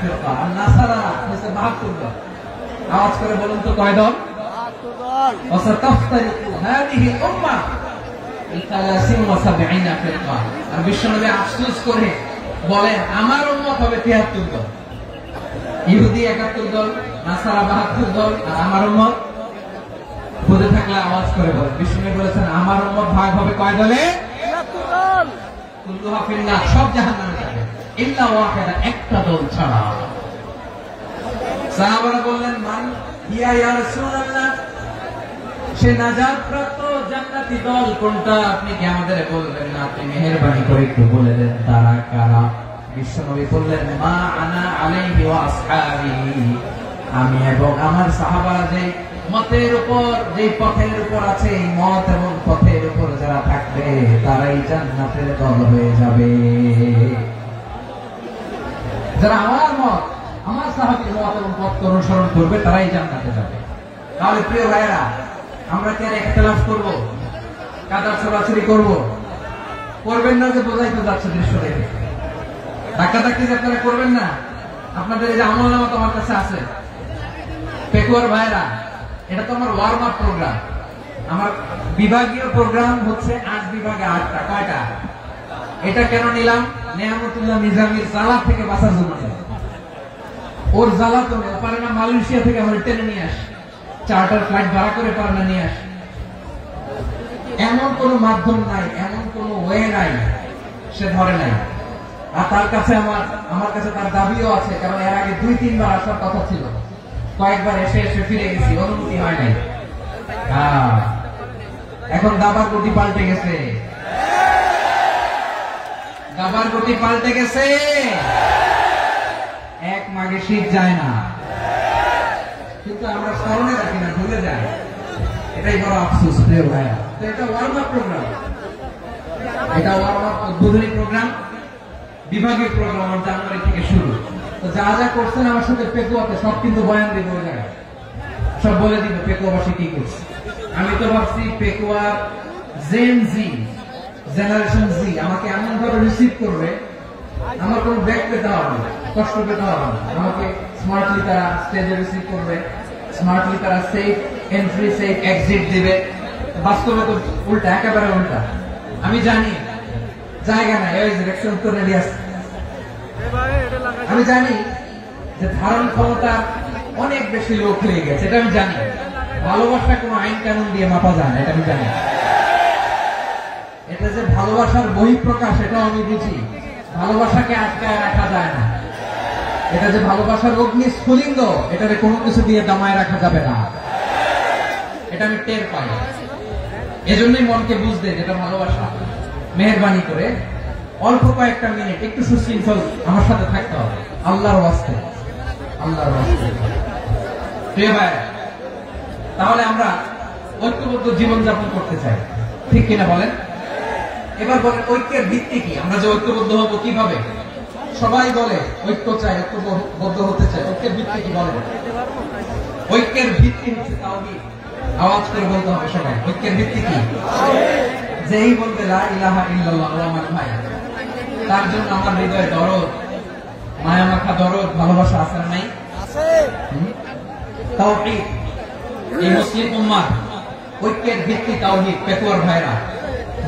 ফিরকা, আর নাসারা হচ্ছে 72 দল। আওয়াজ করে বলুন তো কয় দল? 72 দল। ওয়াসাতাফতারিকু হাদিহি উম্মাহ 73 ফিরকা। আর বিশ্বনবী আফসোস করে বলেন, আমার উম্মত হবে 73 দল। ইহুদি 71 দল, নাসারা 72 দল, আর আমার উম্মত বুঝে থাকলে আওয়াজ করে বলেন। বিশ্বনবী বলেছেন, আমার উম্মত ভাগ হবে কয় দলে? 73 দল। কুল্লুহা ফিন্নার, সব জাহান্নামে যাবে, ইল্লা ওয়াহিদা, একটা দল ছাড়া। সাহাবারা বললেন, মান হিয়া ইয়া রাসূলুল্লাহ, সে নাজাত প্রাপ্ত জান্নাতি দল কোনটা? আপনি কি আমাদের বলবেন না? আপনি মেহেরবানি করে একটু বলে দেন তারা কারা? বিশ্বনবী বললেন, মা আনা আলাইহি ওয়া আসহাবি, আমি এবং আমার সাহাবারা যে মতের উপর, যে পথের উপর আছে, এই মত এবং পথের উপর যারা থাকবে তারাই জান্নাতের দল হয়ে যাবে। যারা আমার মত, আমার সাহাবীর মত এবং পথ অনুসরণ করবে তারাই জান্নাতে যাবে। তাহলে প্রিয় ভাইরা, আমরা কি আর ইখতিলাফ করব? কাদা ছোড়াছুড়ি করব? করবেন না, যে বোঝাইতে যাচ্ছে দৃশ্য দেখে। ধাক্কাধাক্কি যে আপনারা করবেন না। আপনাদের এই যে আমলনামা তোমার কাছে আছে, পেকুয়ার ভাইরা, এটা তো আমার ওয়ার্ম আপ প্রোগ্রাম। আমার বিভাগীয় প্রোগ্রাম হচ্ছে 8 বিভাগে 8টা। কয়টা? এটা কেন নিলাম? নেয়ামতুল্লাহ নিজামীর জ্বালা থেকে বাঁচার জন্য। ওর জ্বালা তো পারে না, মালয়েশিয়া থেকে আমরা টেনে নিয়ে আসি, চার্টার ফ্লাইট ভাড়া করে পারে না নিয়ে আসি। এমন কোন মাধ্যম নাই, এমন কোন ওয়ে নাই, সে ধরে নাই। আর তার কাছে আমার কাছে তার দাবিও আছে, কারণ এর আগে 2-3 বার আসার কথা ছিল, কয়েকবার এসে এসে ফিরে গেছি, অনুমতি হয় নাই। এখন দাবার গতি পাল্টে গেছে, দাবার গতি পাল্টে গেছে। এক মাঘে শীত যায় না, কিন্তু আমরা স্মরণে রাখি না, ভুলে যাই। এটাই বড় আফসোস প্রিয় ভাইয়া। তো এটা ওয়ার্ম আপ প্রোগ্রাম, এটা ওয়ার্ম আপ উদ্বোধনী প্রোগ্রাম, বিভাগীয় প্রোগ্রাম জানুয়ারি থেকে শুরু। তো যা যা করছেন আমার সাথে পেকুয়াতে সব কিন্তু বয়ান দিব, ওই জায়গায় সব বলে দিব পেকুয়াবাসী কি করছে। আমি তো ভাবছি পেকুয়া জেন জি, জেনারেশন জি আমাকে এমন ভাবে রিসিভ করবে, আমার কোনো ব্যাক পেতে হবে না, কষ্ট পেতে হবে না। আমাকে স্মার্টলি তারা স্টেজে রিসিভ করবে, স্মার্টলি তারা সেফ এন্ট্রি, সেফ এক্সিট দিবে। বাস্তবে তো উল্টা, একেবারে উল্টা। আমি জানি জায়গা নাই, ওই ডিরেকশন তো রেডি আছে। আমি জানি যে ধারণ ক্ষমতা অনেক বেশি লোক হয়ে গেছে, এটা আমি জানি। ভালোবাসা কোনো আইন কানুন দিয়ে মাপা যায় না, এটা আমি জানি। এটা যে ভালোবাসার বহিঃপ্রকাশ, এটাও আমি বুঝি। ভালোবাসাকে আটকায় রাখা যায় না। এটা যে ভালোবাসার অগ্নি স্ফুলিঙ্গ, এটাকে কোনো কিছু দিয়ে দামায় রাখা যাবে না, এটা আমি টের পাই। এজন্যই মনকে বুঝতে যেটা ভালোবাসা। মেহেরবানি করে অল্প কয়েকটা মিনিট একটু সুশৃঙ্খল আমার সাথে থাকতে হবে, আল্লাহর ওয়াস্তে, আল্লাহর ওয়াস্তে। প্রিয় ভাই, তাহলে আমরা ঐক্যবদ্ধ জীবনযাপন করতে চাই, ঠিক কিনা বলেন? এবার বলেন, ঐক্যের ভিত্তি কি? আমরা যে ঐক্যবদ্ধ হব কিভাবে? সবাই বলে ঐক্য চাই, ঐক্যবদ্ধ হতে চাই। ঐক্যের ভিত্তি কি বলেন? ঐক্যের ভিত্তি হচ্ছে তাওহীদ। আওয়াজ করে বলতে হবে সবাই, ঐক্যের ভিত্তি কি? যেই বলবে লা ইলাহা ইল্লাল্লাহ, আমার ভাই, তার জন্য আমার হৃদয়ে দরদ, মায়া মাখা দরদ, ভালোবাসা আছে না নাই? আছে। তাওহীদ। এই মুসলিম উম্মাহ ঐক্যের ভিত্তি তাওহীদ। পেকুয়ার ভাইরা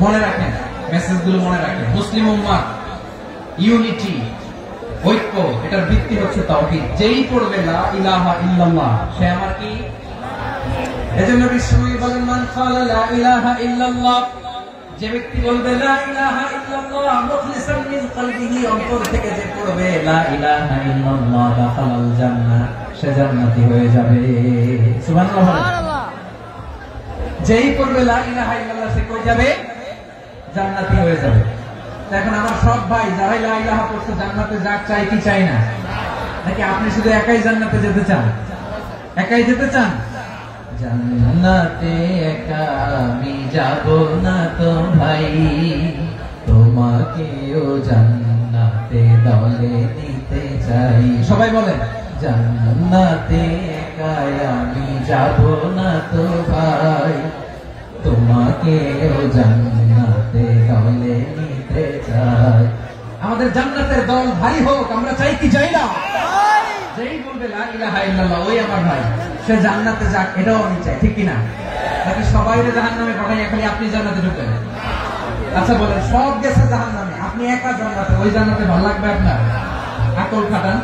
মনে রাখেন, মেসেজগুলো মনে রাখেন। মুসলিম উম্মাহ ইউনিটি, ঐক্য, এটার ভিত্তি হচ্ছে তাওহীদ। যেই পড়বে লা ইলাহা ইল্লাল্লাহ, সে আমার কি? এজন্য বিশ্বনবী বলেন, মান ক্বালা লা ইলাহা ইল্লাল্লাহ, যে ব্যক্তি বলবে লা ইলাহা ইল্লাল্লাহ মুখলিসান মিন কলবিহি, অন্তর থেকে যে পড়বে লা ইলাহা ইল্লাল্লাহ, দাখালাল জান্নাহ, সে জান্নাতি হয়ে যাবে। সুবহানাল্লাহ। যেই পড়বে লা ইলাহা ইল্লাল্লাহ, সে কই যাবে? জান্নাতি হয়ে যাবে। এখন আমার সব ভাই যারাই লা ইলাহা পড়ছে জান্নাতে যাক, চাই কি চাই না? নাকি আপনি শুধু একাই জান্নাতে যেতে চান? একাই যেতে চান? জান্নাতে একা আমি যাব না তো ভাই, তোমাকেও জান্নাতে দলে নিতে চাই। সবাই বলেন, জান্নাতে একা আমি যাব না তো ভাই, তোমাকেও জান্নাতে দলে নিতে চাই। আমাদের জান্নাতের দল ভারী হোক, আমরা চাই কি চাই না? যেই বলবে লা ইলাহা ইল্লাল্লাহ ওই আমার ভাই, সে জান্নাতে যাক, এটাও আমি চাই, ঠিক কিনা? নাকি সবাই জাহান্নামে পাঠাই, খালি আপনি জান্নাতে ঢুকেন? আচ্ছা বলেন, সব গেছে জাহান্নামে, আপনি একা জান্নাতে, ওই জান্নাতে ভালো লাগবে আপনার? আকল খাটান,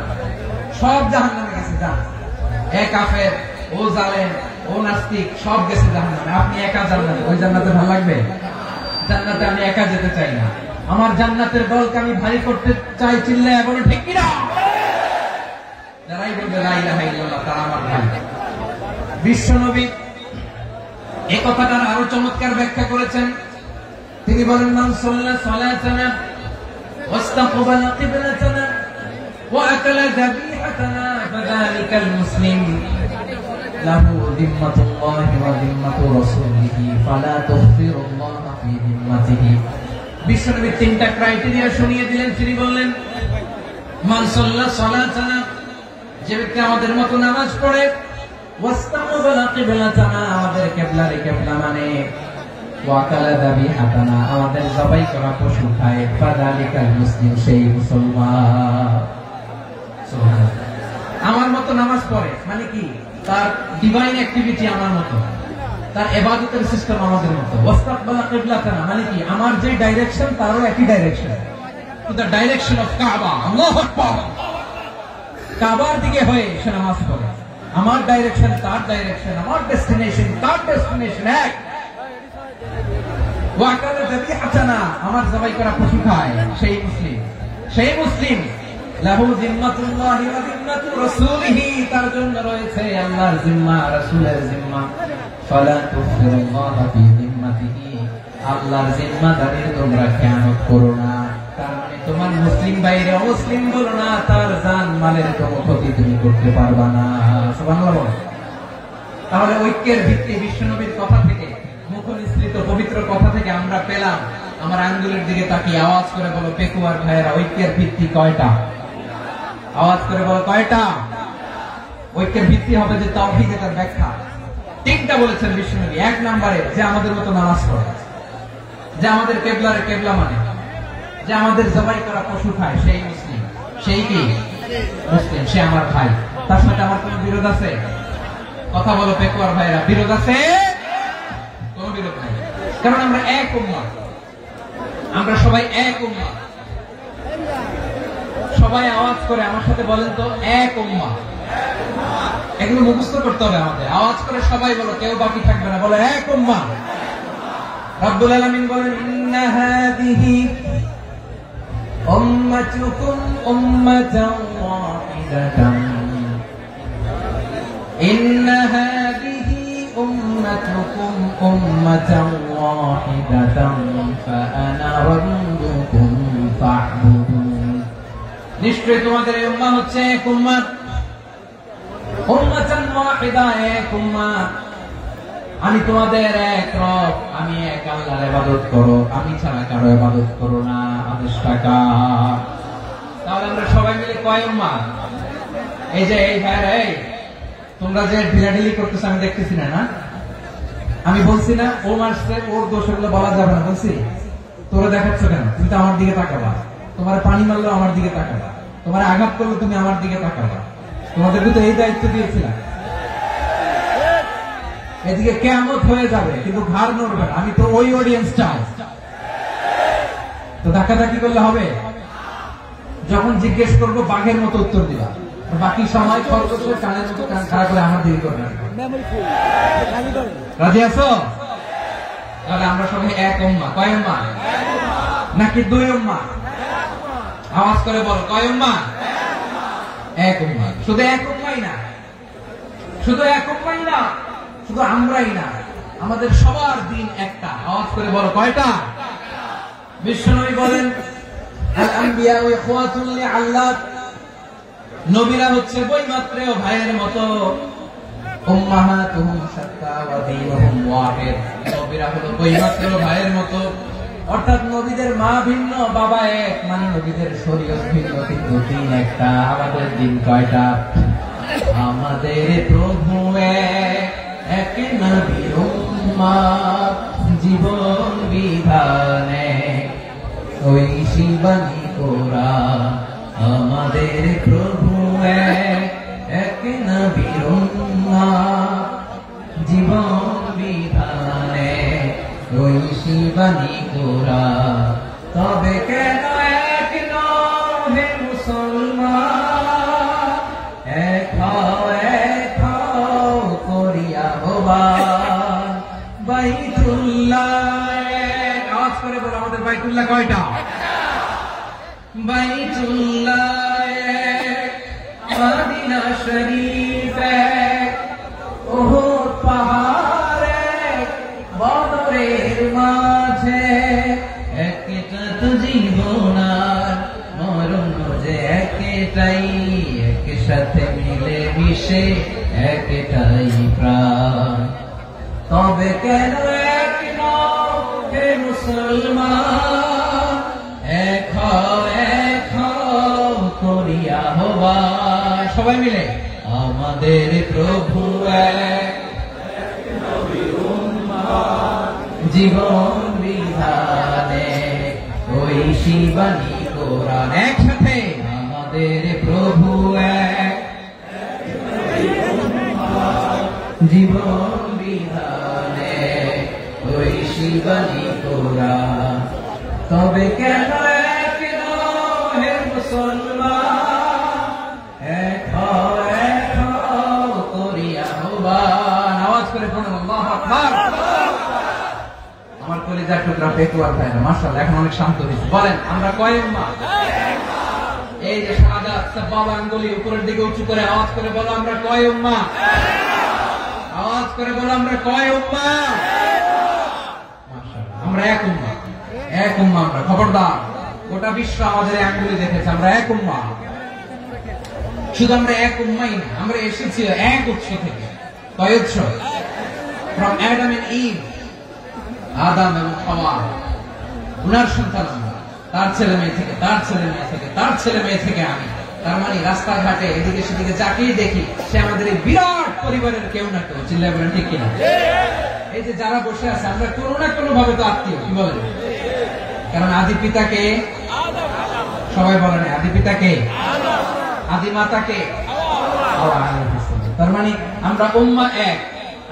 সব জাহান্নামে গেছে, যান। এ কাফের, ও জালেম, ও নাস্তিক, সব গেছে জাহান্নামে, আপনি একা জান্নাতে, ওই জান্নাতে ভালো লাগবে? জান্নাতে আমি একা যেতে চাই না, আমার জান্নাতের দলকে আমি ভারী করতে চাই। চিল্লায় বলো ঠিক কিনা? যারাই বলবে লা ইলাহা ইল্লাল্লাহ তারা আমার ভাই। বিশ্বনবী এই কথাটার আরো চমৎকার ব্যাখ্যা করেছেন। তিনি বলেন, মান সাল্লা সালাতানা ওয়াস্তাকবালা কিবলাতানা ওয়া আকালা যাবিহাতানা ফাযালিকাল মুসলিম লাহু যিম্মাতুল্লাহি ওয়া যিম্মাতু রাসূলিহি ফালা তুখফিরুল্লাহ ফি যিম্মাতিহি। বিশ্বনবী তিনটা ক্রাইটেরিয়া শুনিয়ে দিলেন। তিনি বললেন, মান সাল্লা সালাতানা, যে ব্যক্তি আমাদের মতো নামাজ পড়ে, ওয়াস্তাকবালা কিবলাতানা, আমাদের কিবলারে কিবলা মানে, ওয়া আকালা যাবিহাতানা, আমাদের জবাই করা পশু খায়, ফাযালিকাল মুসলিম, সেই মুসলমান। সুবহানাল্লাহ। আমার মতো নামাজ পড়ে মানে কি? তার ডিভাইন অ্যাক্টিভিটি আমার মতো, তার ইবাদতের সিস্টেম আমাদের মতো। ওয়াস্তাকবালা কিবলাতানা মানে কি? আমার যে ডাইরেকশন তারও একই direction, to the direction of কাবা। আল্লাহু আকবার। কাবার দিকে হয়ে সে নামাজ পড়ে। আমার ডাইরেকশন তার ডাইরেকশন, আমার ডেস্টিনেশন তার ডেস্টিনেশন এক। ওয়া আকালা যাবিহাতানা, আমার জবাই করা পশু খায়, সেই মুসলিম। সেই মুসলিম লাহু যিম্মাতুল্লাহি ওয়া যিম্মাতু রাসূলিহি, তার জন্য রয়েছে আল্লাহর জিম্মা, রাসূলের জিম্মা। ফালা তুখফিরুল্লাহ ফি যিম্মাতিহি, আল্লাহর জিম্মাদারির তোমরা খেয়ানত করো না। তার মানে তোমার মুসলিম বাইরে অমুসলিম বলো না, তার জান মালের কোনো ক্ষতি তুমি করতে পারবা না। সুবহানাল্লাহ। তাহলে ঐক্যের ভিত্তি বিশ্বনবীর কথা থেকে, মুখনিসৃত পবিত্র কথা থেকে আমরা পেলাম। আমার আঙ্গুলের দিকে তাকিয়ে আওয়াজ করে বলো পেকুয়ার ভাইয়েরা, ঐক্যের ভিত্তি কয়টা? আওয়াজ করে বলো কয়টা? ঐক্যের ভিত্তি হবে যে তাওহীদ, এর ব্যাখ্যা তিনটা বলেছেন বিশ্বনবী। এক নম্বরে, যে আমাদের মতো নামাজ পড়ে, যে আমাদের কিবলারে কিবলা মানে, যে আমাদের জবাই করা পশু খায়, সেই মুসলিম। সেই কি মুসলিম? সে আমার ভাই। তার সাথে আমার কোনো বিরোধ আছে? কথা বলো পেকুয়ার ভাইরা, বিরোধ আছে? কোনো বিরোধ নাই, কারণ আমরা এক উম্মাহ, আমরা সবাই এক উম্মাহ। সবাই আওয়াজ করে আমার সাথে বলেন তো, এক উম্মাহ। এগুলো মুখস্থ করতে হবে আমাদের। আওয়াজ করে সবাই বলো, কেউ বাকি থাকবে না, বলো এক উম্মাহ। রব্বুল আলামিন বলেন, ইন্না হাযিহি উম্মাতুকুম উম্মাতান ওয়াহিদাতান, ইন্না হাযিহি উম্মাতুকুম উম্মাতান ওয়াহিদাতান ফাআনা রাব্বুকুম ফা'বুদুন। নিশ্চয় তোমাদের এই উম্মাহ হচ্ছে এক উম্মাত, উম্মাতান ওয়াহিদা, এক উম্মাত। আমি তোমাদের এক রব, আমি এক আল্লাহর ইবাদত করো, আমি ছাড়া কারো ইবাদত করো না। আদেশটা কার? তাহলে আমরা সবাই মিলে কয় উম্মাহ? এই যে এই ভাইরা, এই তোমরা যে ঢিলাঢিলি করতেছো আমি দেখতেছি না, না? আমি বলছি না ও মারছে, ওর দোষ এগুলো বলা যাবে না, বলছি? তোরা দেখাচ্ছ কেন? তুমি তো আমার দিকে তাকাবা। তোমার পানি মারলেও আমার দিকে তাকাবা, তোমার আঘাত করলে তুমি আমার দিকে তাকাবা। তোমাদেরকে তো এই দায়িত্ব দিয়েছিলাম। এদিকে কিয়ামত হয়ে যাবে কিন্তু ঘাড় নড়বে না, আমি তো ওই অডিয়েন্স চাই। তো ধাক্কাধাক্কি করলে হবে? যখন জিজ্ঞেস করবো বাঘের মতো উত্তর দিবা, বাকি সময় খরগোশের কানের মতো কান খাড়া করে আমার দিকে করবে। রাজি আছো? তাহলে আমরা সবাই এক উম্মাহ। কয় উম্মাহ? নাকি দুই উম্মাহ? আওয়াজ করে বল, কয় উম্মাহ? এক উম্মাহ। শুধু এক উম্মাহই না, শুধু এক উম্মাহই না, শুধু আমরাই না, আমাদের সবার দিন একটা। আওয়াজ করে বলো কয়টা? বিশ্বনবী বলেন, আল আম্বিয়া ইখওয়াতুল লিআল্লাহ, নবীরা হচ্ছে বৈমাত্রেয় ভাইয়ের মতো। উম্মাহাতুহুম শাত্তা ওয়া দীনুহুম ওয়াহিদ, নবীরা হলো বৈমাত্রেয় ভাইয়ের মতো। অর্থাৎ নবীদের মা ভিন্ন বাবা এক, মানে নবীদের শরীয়ত ভিন্ন কিন্তু দিন একটা। আমাদের দিন কয়টা? আমাদের প্রভু এক, নবীর উম্মত, জীবন বিধানে ওই শিবানী কোরআন। আমাদের প্রভু এক, নবীর উম্মত, জীবন বিধানে ওই শিবানী কোরআন। তবে কেন এক নও হে মুসলমান, এক হও করিয়া আহ্বান। বাইতুল্লাহ, আওয়াজ করে বলো আমাদের বাইতুল্লাহ কয়টা? বাইতুল্লাহ, মদিনা শরীফ, ওহদ পাহাড়ে, বদরের মাঝে। একটা তো জীবন আর মরণ যে একটাই, একসাথে মিলে মিশে একটাই প্রাণ। তবে কেন এক নও হে মুসলমান, এক হও করিয়া আহ্বান। সবাই মিলে আমাদের প্রভু এক, জীবন বিধানে ওই শিবানী কোরআন। একসাথে আমাদের প্রভু এক, জীবন বিধানে ওই শিবানী কোরআন। তবে কেন এক নও হে মুসলমান, এক হও করিয়া আহ্বান। আওয়াজ করে পড়ুন আল্লাহু আকবার। আমার কলিজার টুকরা পেকুয়ার ভাইরা মাশাআল্লাহ এখন অনেক শান্ত হয়েছে। বলেন আমরা কয় উম্মাহ? এই যে শাহাদাত সাবাব আঙ্গুলি উপরের দিকে উঁচু করে আওয়াজ করে বলো আমরা কয় উম্মাহ? আওয়াজ করে বলো আমরা কয় উম্মাহ? মাশাআল্লাহ আমরা এক উম্মাহ, এক উম্মাহ আমরা। খবরদার, গোটা বিশ্ব আমাদের আঙ্গুলি দেখেছে আমরা এক উম্মাহ। শুধু আমরা এক উম্মাই না, আমরা এসেছি এক উৎস থেকে। কয় উৎস? ফ্রম অ্যাডাম এন্ড ইভ, আদম এবং হাওয়া, উনার সন্তান আমরা। তার ছেলে মেয়ে থেকে, তার ছেলে মেয়ে থেকে, তার ছেলে মেয়ে থেকে আমি। তার মানে রাস্তাঘাটে এদিকে সেদিকে যাকেই দেখি সে আমাদের এই বিরাট পরিবারের কেউ না কেউ। চিল্লায় বলেন ঠিক কিনা? এই যে যারা বসে আছে আমরা কোনো না কোনো ভাবে তো আত্মীয়, কি বলেন? কারণ আদি পিতাকে সবাই বলে না, আদি পিতাকে, আদি মাতাকে। তার মানে আমরা উম্মাহ এক,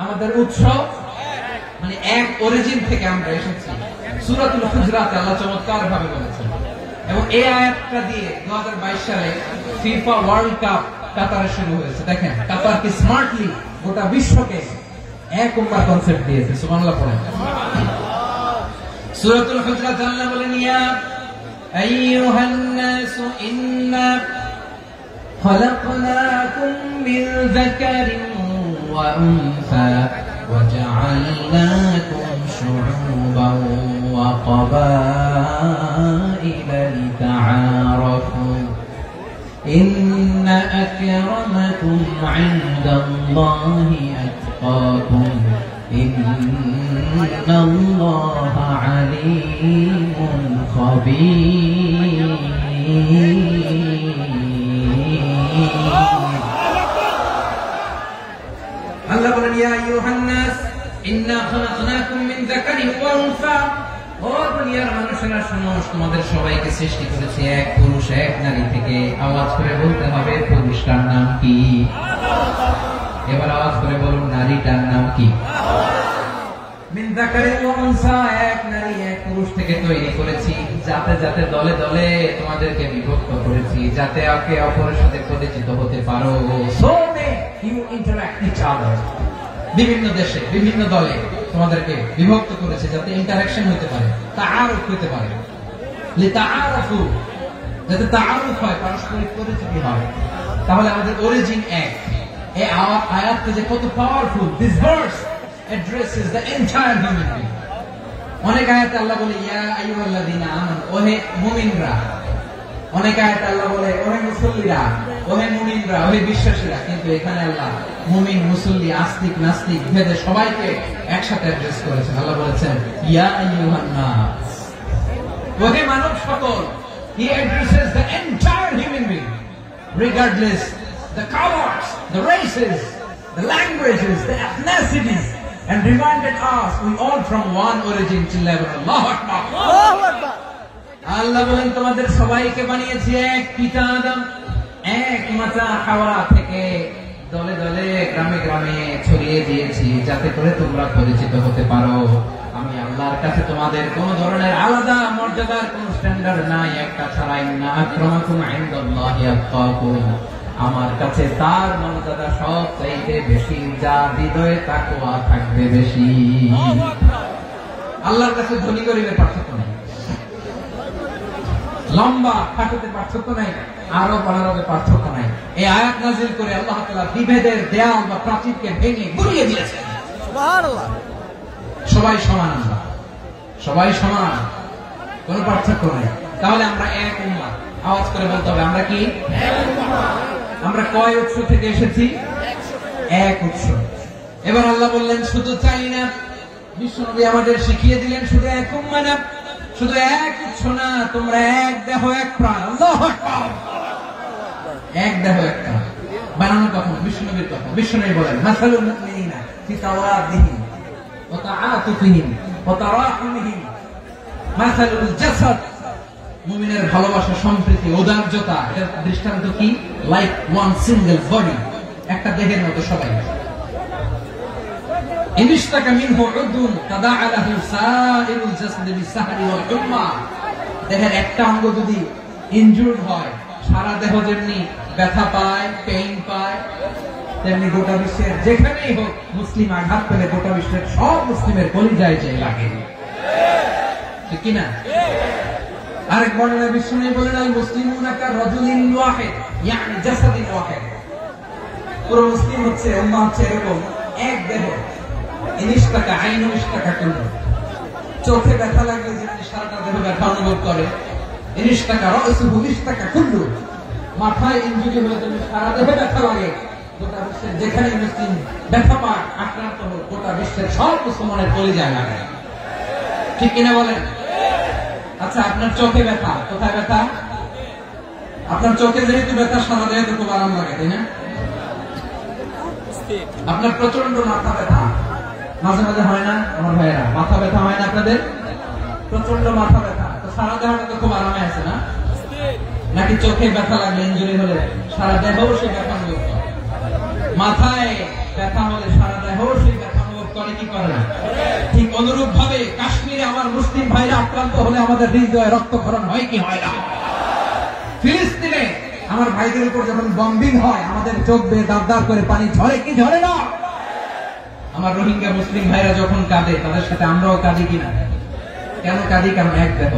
আমাদের উৎস মানে এক অরিজিন থেকে আমরা এসেছি। সূরাতুল হুজরাতে আল্লাহ চমৎকার ভাবে বলেছেন। এবং এই আয়াতটা দিয়ে 2022 সালে ফিফা ওয়ার্ল্ড কাপ কাতারে শুরু হয়েছে। দেখেন কাতার কি স্মার্টলি গোটা বিশ্বকে এক উম্মাহ কনসেপ্ট দিয়েছে। সুবহানাল্লাহ পড়েন। সূরাতুল হুজরাত আল্লাহ বলেন ইয়া আইয়ুহান নাসু ইন্না খলাকনাকুম মিন যাকারিন ওয়া উনসা وجعلناكم شعوبا وقبائل لتعارفوا إن أكرمكم عند الله أتقاكم إن الله عليم خبير আল্লাহ বলেন ইয়া আইয়ুহান নাস ইন্না খালাকনাকুম মিন যাকারিন ওয়া উনসা। ও দুনিয়ার মানুষেরা শোনো, তোমাদের সবাইকে সৃষ্টি করেছি এক পুরুষ এক নারী থেকে। আওয়াজ করে বলতে হবে পুরুষটার নাম কি? এবার আওয়াজ করে বলুন নারীটার নাম কি? মিন যাকারিন ওয়া উনসা, এক নারী এক পুরুষ থেকে তৈরি করেছি। যাতে যাতে দলে দলে তোমাদেরকে বিভক্ত করেছি, যাতে একে অপরের সাথে পরিচিত হতে পারো। So you interact each other। বিভিন্ন দেশে বিভিন্ন দলে তোমাদেরকে বিভক্ত করেছে যাতে ইন্টারঅ্যাকশন হতে পারে, তাআরুফ হতে পারে। লিতাআরফু, যাতে তাআরুফ হয়, পারস্পরিক পরিচিতি হয়। তাহলে আমাদের অরিজিন এক। এই আয়াতটা যে কত powerful. This verse addresses the entire human being. অনেক আয়াতে আল্লাহ বলে ইয়া আইয়ুহাল্লাযীনা আমানু, ওহে মুমিনরা। অনেক আয়াতে আল্লাহ বলে ওহে মুসল্লিরা, ওহে মুমিনরা, ওহে বিশ্বাসীরা, কিন্তু এখানে আল্লাহ মুমিন মুসল্লি আস্তিক নাস্তিক ভেদে সবাইকে একসাথে অ্যাড্রেস করেছেন। আল্লাহ বলেছেন ইয়া আইয়ুহান নাস, ওহে মানব সকল। He addresses the entire human being, regardless the colors, the races, the languages, the ethnicities, and reminded us we all from one origin till heaven. Allahu Akbar. Allahu Akbar. আল্লাহ বলেন তোমাদের সবাইকে বানিয়েছি এক পিতা আদম, এক মাতা হাওয়া থেকে দলে দলে গ্রামে গ্রামে ছড়িয়ে দিয়েছি যাতে করে তোমরা পরিচিত হতে পারো। আমি আল্লাহর কাছে তোমাদের কোন ধরনের আলাদা মর্যাদার কোন স্ট্যান্ডার্ড নাই, একটা ছাড়াই না। আক্রামাকুম ইনদাল্লাহি আতকাকুম, আমার কাছে তার মর্যাদা সব চাইতে বেশি, যার হৃদয়ে তাকওয়া থাকবে বেশি। আল্লাহর কাছে ধনী গরিবের পার্থক্য নেই, লম্বা খাটোতে পার্থক্য নাই, আরব অনারবে পার্থক্য নাই। এই আয়াত নাজিল করে আল্লাহ তাআলা বিভেদের দেয়াল বা প্রাচীরকে ভেঙে গুড়িয়ে দিয়েছেন। সুবহানাল্লাহ। সবাই সমান, আমরা সবাই সমান, কোন পার্থক্য নাই। তাহলে আমরা এক উম্মাহ। আওয়াজ করে বলতে হবে আমরা কি? আমরা কয় উৎস থেকে এসেছি? এক উৎস। এবার আল্লাহ বললেন শুধু তাই না, বিশ্বনবী আমাদের শিখিয়ে দিলেন শুধু এক উম্মাহ না, শুধু এক উৎস না, তোমরা এক দেহ এক প্রাণ। আল্লাহু আকবার। এক দেহ এক প্রাণ বানানোর কথা বিশ্বনবীর কথা। বিশ্বনবী বলেন মাসালুল মুমিনিনা ফি তাওয়াদিহিম ওয়া তাআতুফিহিম ওয়া তারাহুমিহিম মাসালুল জাসাদ, মুমিনের ভালোবাসা, সম্প্রীতি, উদারতা, এর দৃষ্টান্ত কি? লাইক ওয়ান সিঙ্গেল বডি, একটা দেহের মতো সবাই। ইনশতাকা মিনহু উদুন তাদাআ লাহু সাইরুল জাসাদি বিসাহরি ওয়াল হুম্মা, দেহের একটা অঙ্গ যদি ইনজুরড হয় সারা দেহ যেমনি ব্যথা পায়, পেইন পায়, তেমনি গোটা বিশ্বের যেখানেই হোক মুসলিম আঘাত পেলে গোটা বিশ্বের সব মুসলিমের কলিজায় যে লাগে, ঠিক কি না? আরেক বর্ণনায় বিশ্বনবী বলেন আল মুসলিমুনা কারাজুলিন ওয়াহিদ, ইয়ানি জাসাদিন ওয়াহিদ। পুরো মুসলিম হচ্ছে, উম্মাহ হচ্ছে এরকম এক দেহ। ইনশতাকা আইনু ইশতাকা কুল্লু, চোখে ব্যথা লাগলে যেমনি সারাটা দেহ ব্যথা অনুভব করে, ইনশতাকা রাসুহু ইশতাকা কুল্লু, মাথায় ইনজুরি হলে যেমনি সারা দেহে ব্যথা লাগে, গোটা বিশ্বের যেখানে মুসলিম ব্যথা পায়, আক্রান্ত হোক, গোটা বিশ্বের সব মুসলমানের কলিজায় লাগে, ঠিক কিনা বলেন? আচ্ছা, আপনার চোখে ব্যথা, কোথায় ব্যথা? আপনার চোখে যেহেতু ব্যথা, সারা দেহে তো খুব আরাম লাগে, তাই না? আপনার প্রচন্ড মাথা ব্যথা মাঝে মাঝে হয় না আমার ভাইয়েরা? মাথা ব্যথা হয় না আপনাদের? প্রচন্ড মাথা ব্যথা, তো সারা দেহটা তো খুব আরামে আছে না? নাকি চোখে ব্যথা লাগলে, ইনজুরি হলে সারা দেহ সেই ব্যথা অনুভব করে? মাথায় ব্যথা হলে সারা দেহ সেই ব্যথা অনুভব করে কি করে না? ঠিক অনুরূপ ভাবে কাশ্মীরে আমার মুসলিম ভাইরা আক্রান্ত হলে আমাদের হৃদয়ে রক্তক্ষরণ হয় কি হয় না? ফিলিস্তিনে আমার ভাইদের উপর যখন বম্বিং হয় আমাদের চোখ বেয়ে দাঁত দাঁত করে পানি ঝরে কি ঝরে না? আমার রোহিঙ্গা মুসলিম ভাইরা যখন কাঁদে তাদের সাথে আমরাও কাঁদি কিনা? কেন কাঁদি? কারণ এক দেহ।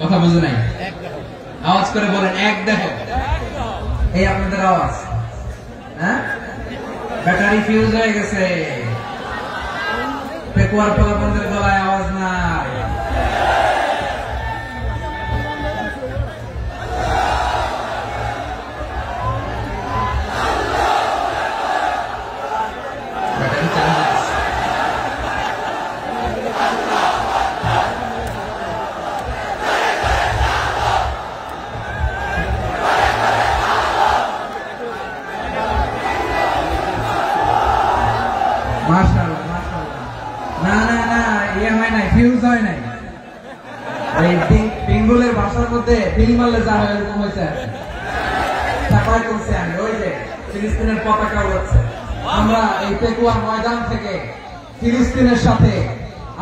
কথা বুঝে নাই? আওয়াজ করে বলেন এক দেহ। এই আপনাদের আওয়াজ, হ্যাঁ? ব্যাটারি ফিউজ হয়ে গেছে, পেকুয়ার পোলাপনদের গলায় আওয়াজ নাই। বেঙ্গলের ভাষার মধ্যে বিল মারলে যা হয় এরকম হয়েছে। ওই যে ফিলিস্তিনের পতাকা উড়াচ্ছে, আমরা এই পেকুয়ার ময়দান থেকে ফিলিস্তিনের সাথে,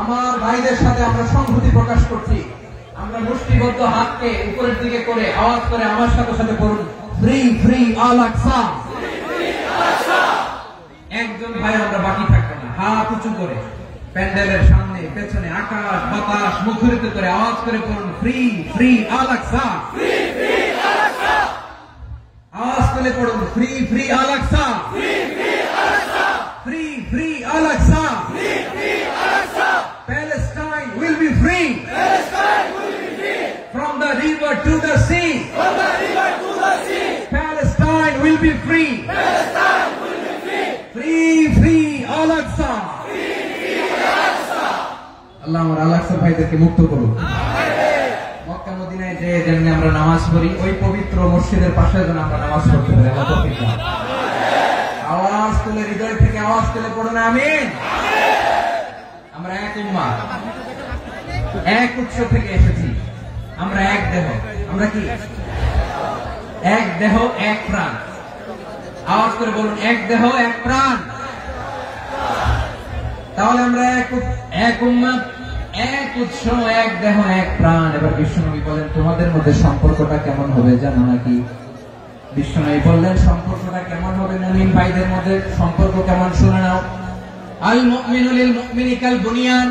আমার ভাইদের সাথে আমরা সংহতি প্রকাশ করছি। আমরা মুষ্টিবদ্ধ হাতকে উপরের দিকে করে আওয়াজ করে আমার সাথে সাথে বলুন ফ্রি ফ্রি আল আকসা। একজন ভাই আমরা বাকি থাকবো না, হাত উঁচু করে প্যান্ডেলের সামনে পেছনে আকাশ বাতাস মুখরিত করে আওয়াজ করে বলুন ফ্রি ফ্রি আল আকসা। আওয়াজ করে পড়ুন free free Al Aqsa, free free Al Aqsa. Palestine will be free from the river to the sea. Free free Al Aqsa. আল্লাহ আমার আল আকসা ভাইদেরকে মুক্ত করুন। মক্কা মদিনায় যে যেমনি আমরা নামাজ পড়ি, ওই পবিত্র মসজিদের পাশে যেন আমরা নামাজ পড়তে পারি। আওয়াজ তুলে, হৃদয় থেকে আওয়াজ তুলে পড়ুন আমিন। আমরা এক উম্মাহ, এক উৎস থেকে এসেছি। আমরা এক দেহ। আমরা কি? এক দেহ এক প্রাণ। আওয়াজ করে বলুন, এক দেহ এক প্রাণ। তাহলে আমরা এক উম্মাহ, এক উৎস, এক দেহ এক প্রাণ। এবার বিশ্বনবী বলেন, তোমাদের মধ্যে সম্পর্কটা কেমন হবে জানো নাকি? বিশ্বনবী বললেন, সম্পর্কটা কেমন হবে? মুমিন ভাইদের মধ্যে সম্পর্ক কেমন শুনে নাও। আল মুমিনু লিল মুমিনি কাল বুনিয়ান,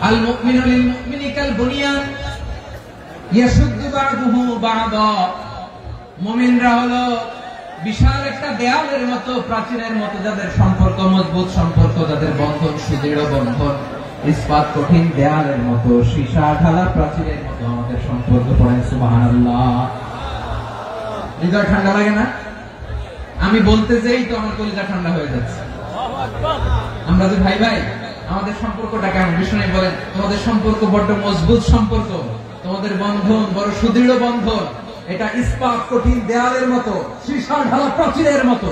আল মুমিনু লিল মুমিনি কাল বুনিয়ান ইয়াশুদ্দু বা'দুহু বা'দা। মুমিনরা হলো বিশাল একটা দেয়ালের মতো, প্রাচীরের মতো, যাদের সম্পর্ক মজবুত, সম্পর্ক যাদের বন্ধন সুদৃঢ় বন্ধন, ইস্পাত কঠিন দেয়ালের মতো, সীসা ঢালা প্রাচীরের মতো আমাদের সম্পর্ক। পড়েন সুবহানাল্লাহ। হৃদয় ঠান্ডা লাগে না? আমি বলতে যেই তো আমার কলিজা ঠান্ডা হয়ে যাচ্ছে। আমরা যে ভাই ভাই, আমাদের সম্পর্কটা কেমন? বিষ্ণু বলেন, তোমাদের সম্পর্ক বড্ড মজবুত সম্পর্ক, তোমাদের বন্ধন বড় সুদৃঢ় বন্ধন, এটা ইস্পাত কঠিন দেয়ালের মতো, সীসা ঢালা প্রাচীরের মতো,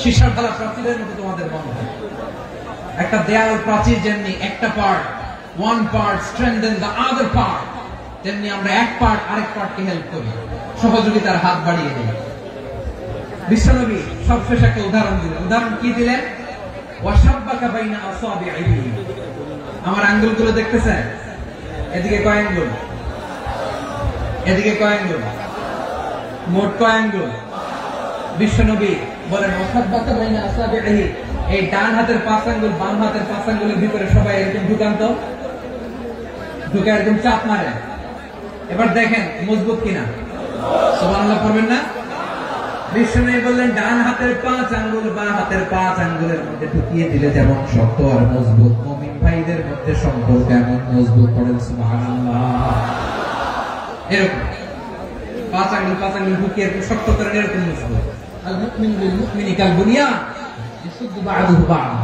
সীসা ঢালা প্রাচীরের মতো তোমাদের বন্ধন। একটা দেয়াল প্রাচীর যেমনি একটা part, one part strengthen the other part, তেমনি আমরা এক পার্ট আরেক পার্টকে হেল্প করি, সহযোগিতার হাত বাড়িয়ে দিই। বিশ্বনবী সবশেষে একটা উদাহরণ দিলেন। উদাহরণ কি দিলেন? ওয়াশাব্বাকা বাইনা আসাবিহি। আমার আঙ্গুলগুলো দেখতেছেন? এদিকে কয় আঙ্গুল? এদিকে কয় আঙ্গুল? মোট কয় আঙ্গুল? বিশ্বনবী বলেন, ওয়াশাব্বাকা বাইনা আসাবিহি। এই ডান হাতের 5 আঙ্গুল বাম হাতের 5 আঙ্গুলের ভিতরে সবাই এরকম ঢুকান্ত, ঢুকে এরকম চাপ মারে। এবার দেখেন মজবুত কিনা। সুবহানাল্লাহ পড়বেন না? বিশ্বনবী বললেন, ডান হাতের 5 আঙ্গুল বাম হাতের 5 আঙ্গুলের মধ্যে ঢুকিয়ে দিলে যেমন শক্ত আর মজবুত, মুমিন ভাইদের মধ্যে সম্পর্ক এমন মজবুত। পড়েন সুবহানাল্লাহ। এরকম 5 আঙ্গুল ঢুকিয়ে শক্ত করেন, এরকম মজবুত। আল মুমিনু লিল মুমিনি কাল বুনিয়ান ইয়াশুদ্দু বা'দুহু বা'দা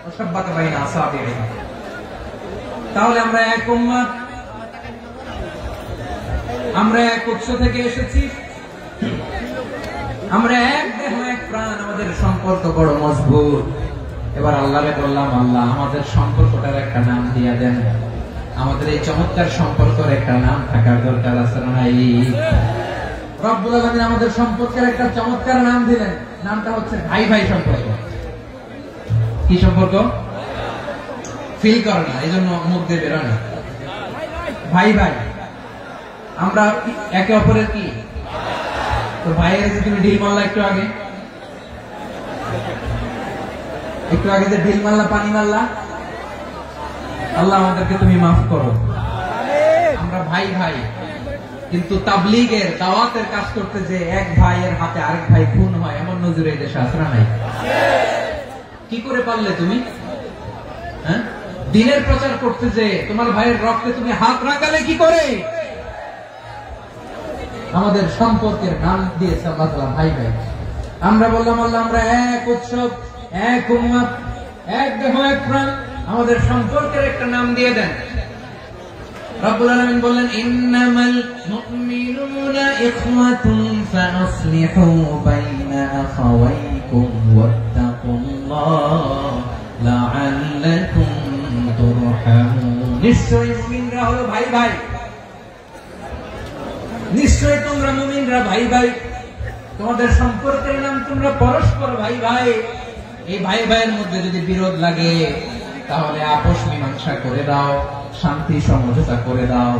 ওয়াশাব্বাকা বাইনা আসাবিহি। তাহলে আমরা এক উম্মাহ, আমরা এক উৎস থেকে এসেছি, আমরা এক দেহ এক প্রাণ, আমাদের সম্পর্ক বড় মজবুত। এবার আল্লাহরে বললাম, আল্লাহ আমাদের সম্পর্কটার একটা নাম দিয়ে দেন। আমাদের এই চমৎকার সম্পর্কের একটা নাম থাকার দরকার আছে না? রব্বুল আলামিন আমাদের সম্পর্কের একটা চমৎকার নাম দিলেন। নামটা হচ্ছে ভাই ভাই সম্পর্ক। কি সম্পর্ক? ফিল করে না, এই জন্য মুখ দিয়ে বেরোয় না। ভাই ভাই, আমরা একে অপরের কি? তো ভাইয়ের যে তুমি ঢিল মারলা একটু আগে, যে ঢিল মারলা, পানি মারলা, আল্লাহ আমাদেরকে তুমি মাফ করো। আমরা ভাই ভাই, কিন্তু তাবলীগের দাওয়াতের কাজ করতে যে এক ভাইয়ের হাতে আরেক ভাই খুন হয়, এমন নজির এই দেশে আছে না? নাই। কি করে পারলে তুমি? হ্যাঁ, দিনের প্রচার করতে যে তোমার ভাইয়ের রক্তে তুমি হাত রাখালে কি করে? আমাদের সম্পর্কের নাম দিয়েছে আল্লাহ তাআলা ভাই ভাই। আমরা বললাম, আল্লাহ আমরা এক উৎসব, এক উম্মাহ, এক দেহ এক প্রাণ, আমাদের সম্পর্কের একটা নাম দিয়ে দেন। রব্বুল আলামিন বললেন, ইন্নামাল মুমিনুনা ইখওয়াতুন ফাসলিহু বাইনা আখাওয়াইকুম ওয়াত্তাকুল্লাহ লাআল্লাকুম তুরহামুন। নিশ্চয়ই মুমিনরা হলো ভাই ভাই, নিশ্চয় তোমরা মুমিনরা ভাই ভাই, তোমাদের সম্পর্কের নাম তোমরা পরস্পর ভাই ভাই। এই ভাই ভাইয়ের মধ্যে যদি বিরোধ লাগে তাহলে আপোষ মীমাংসা করে দাও, শান্তি সমঝোতা করে দাও।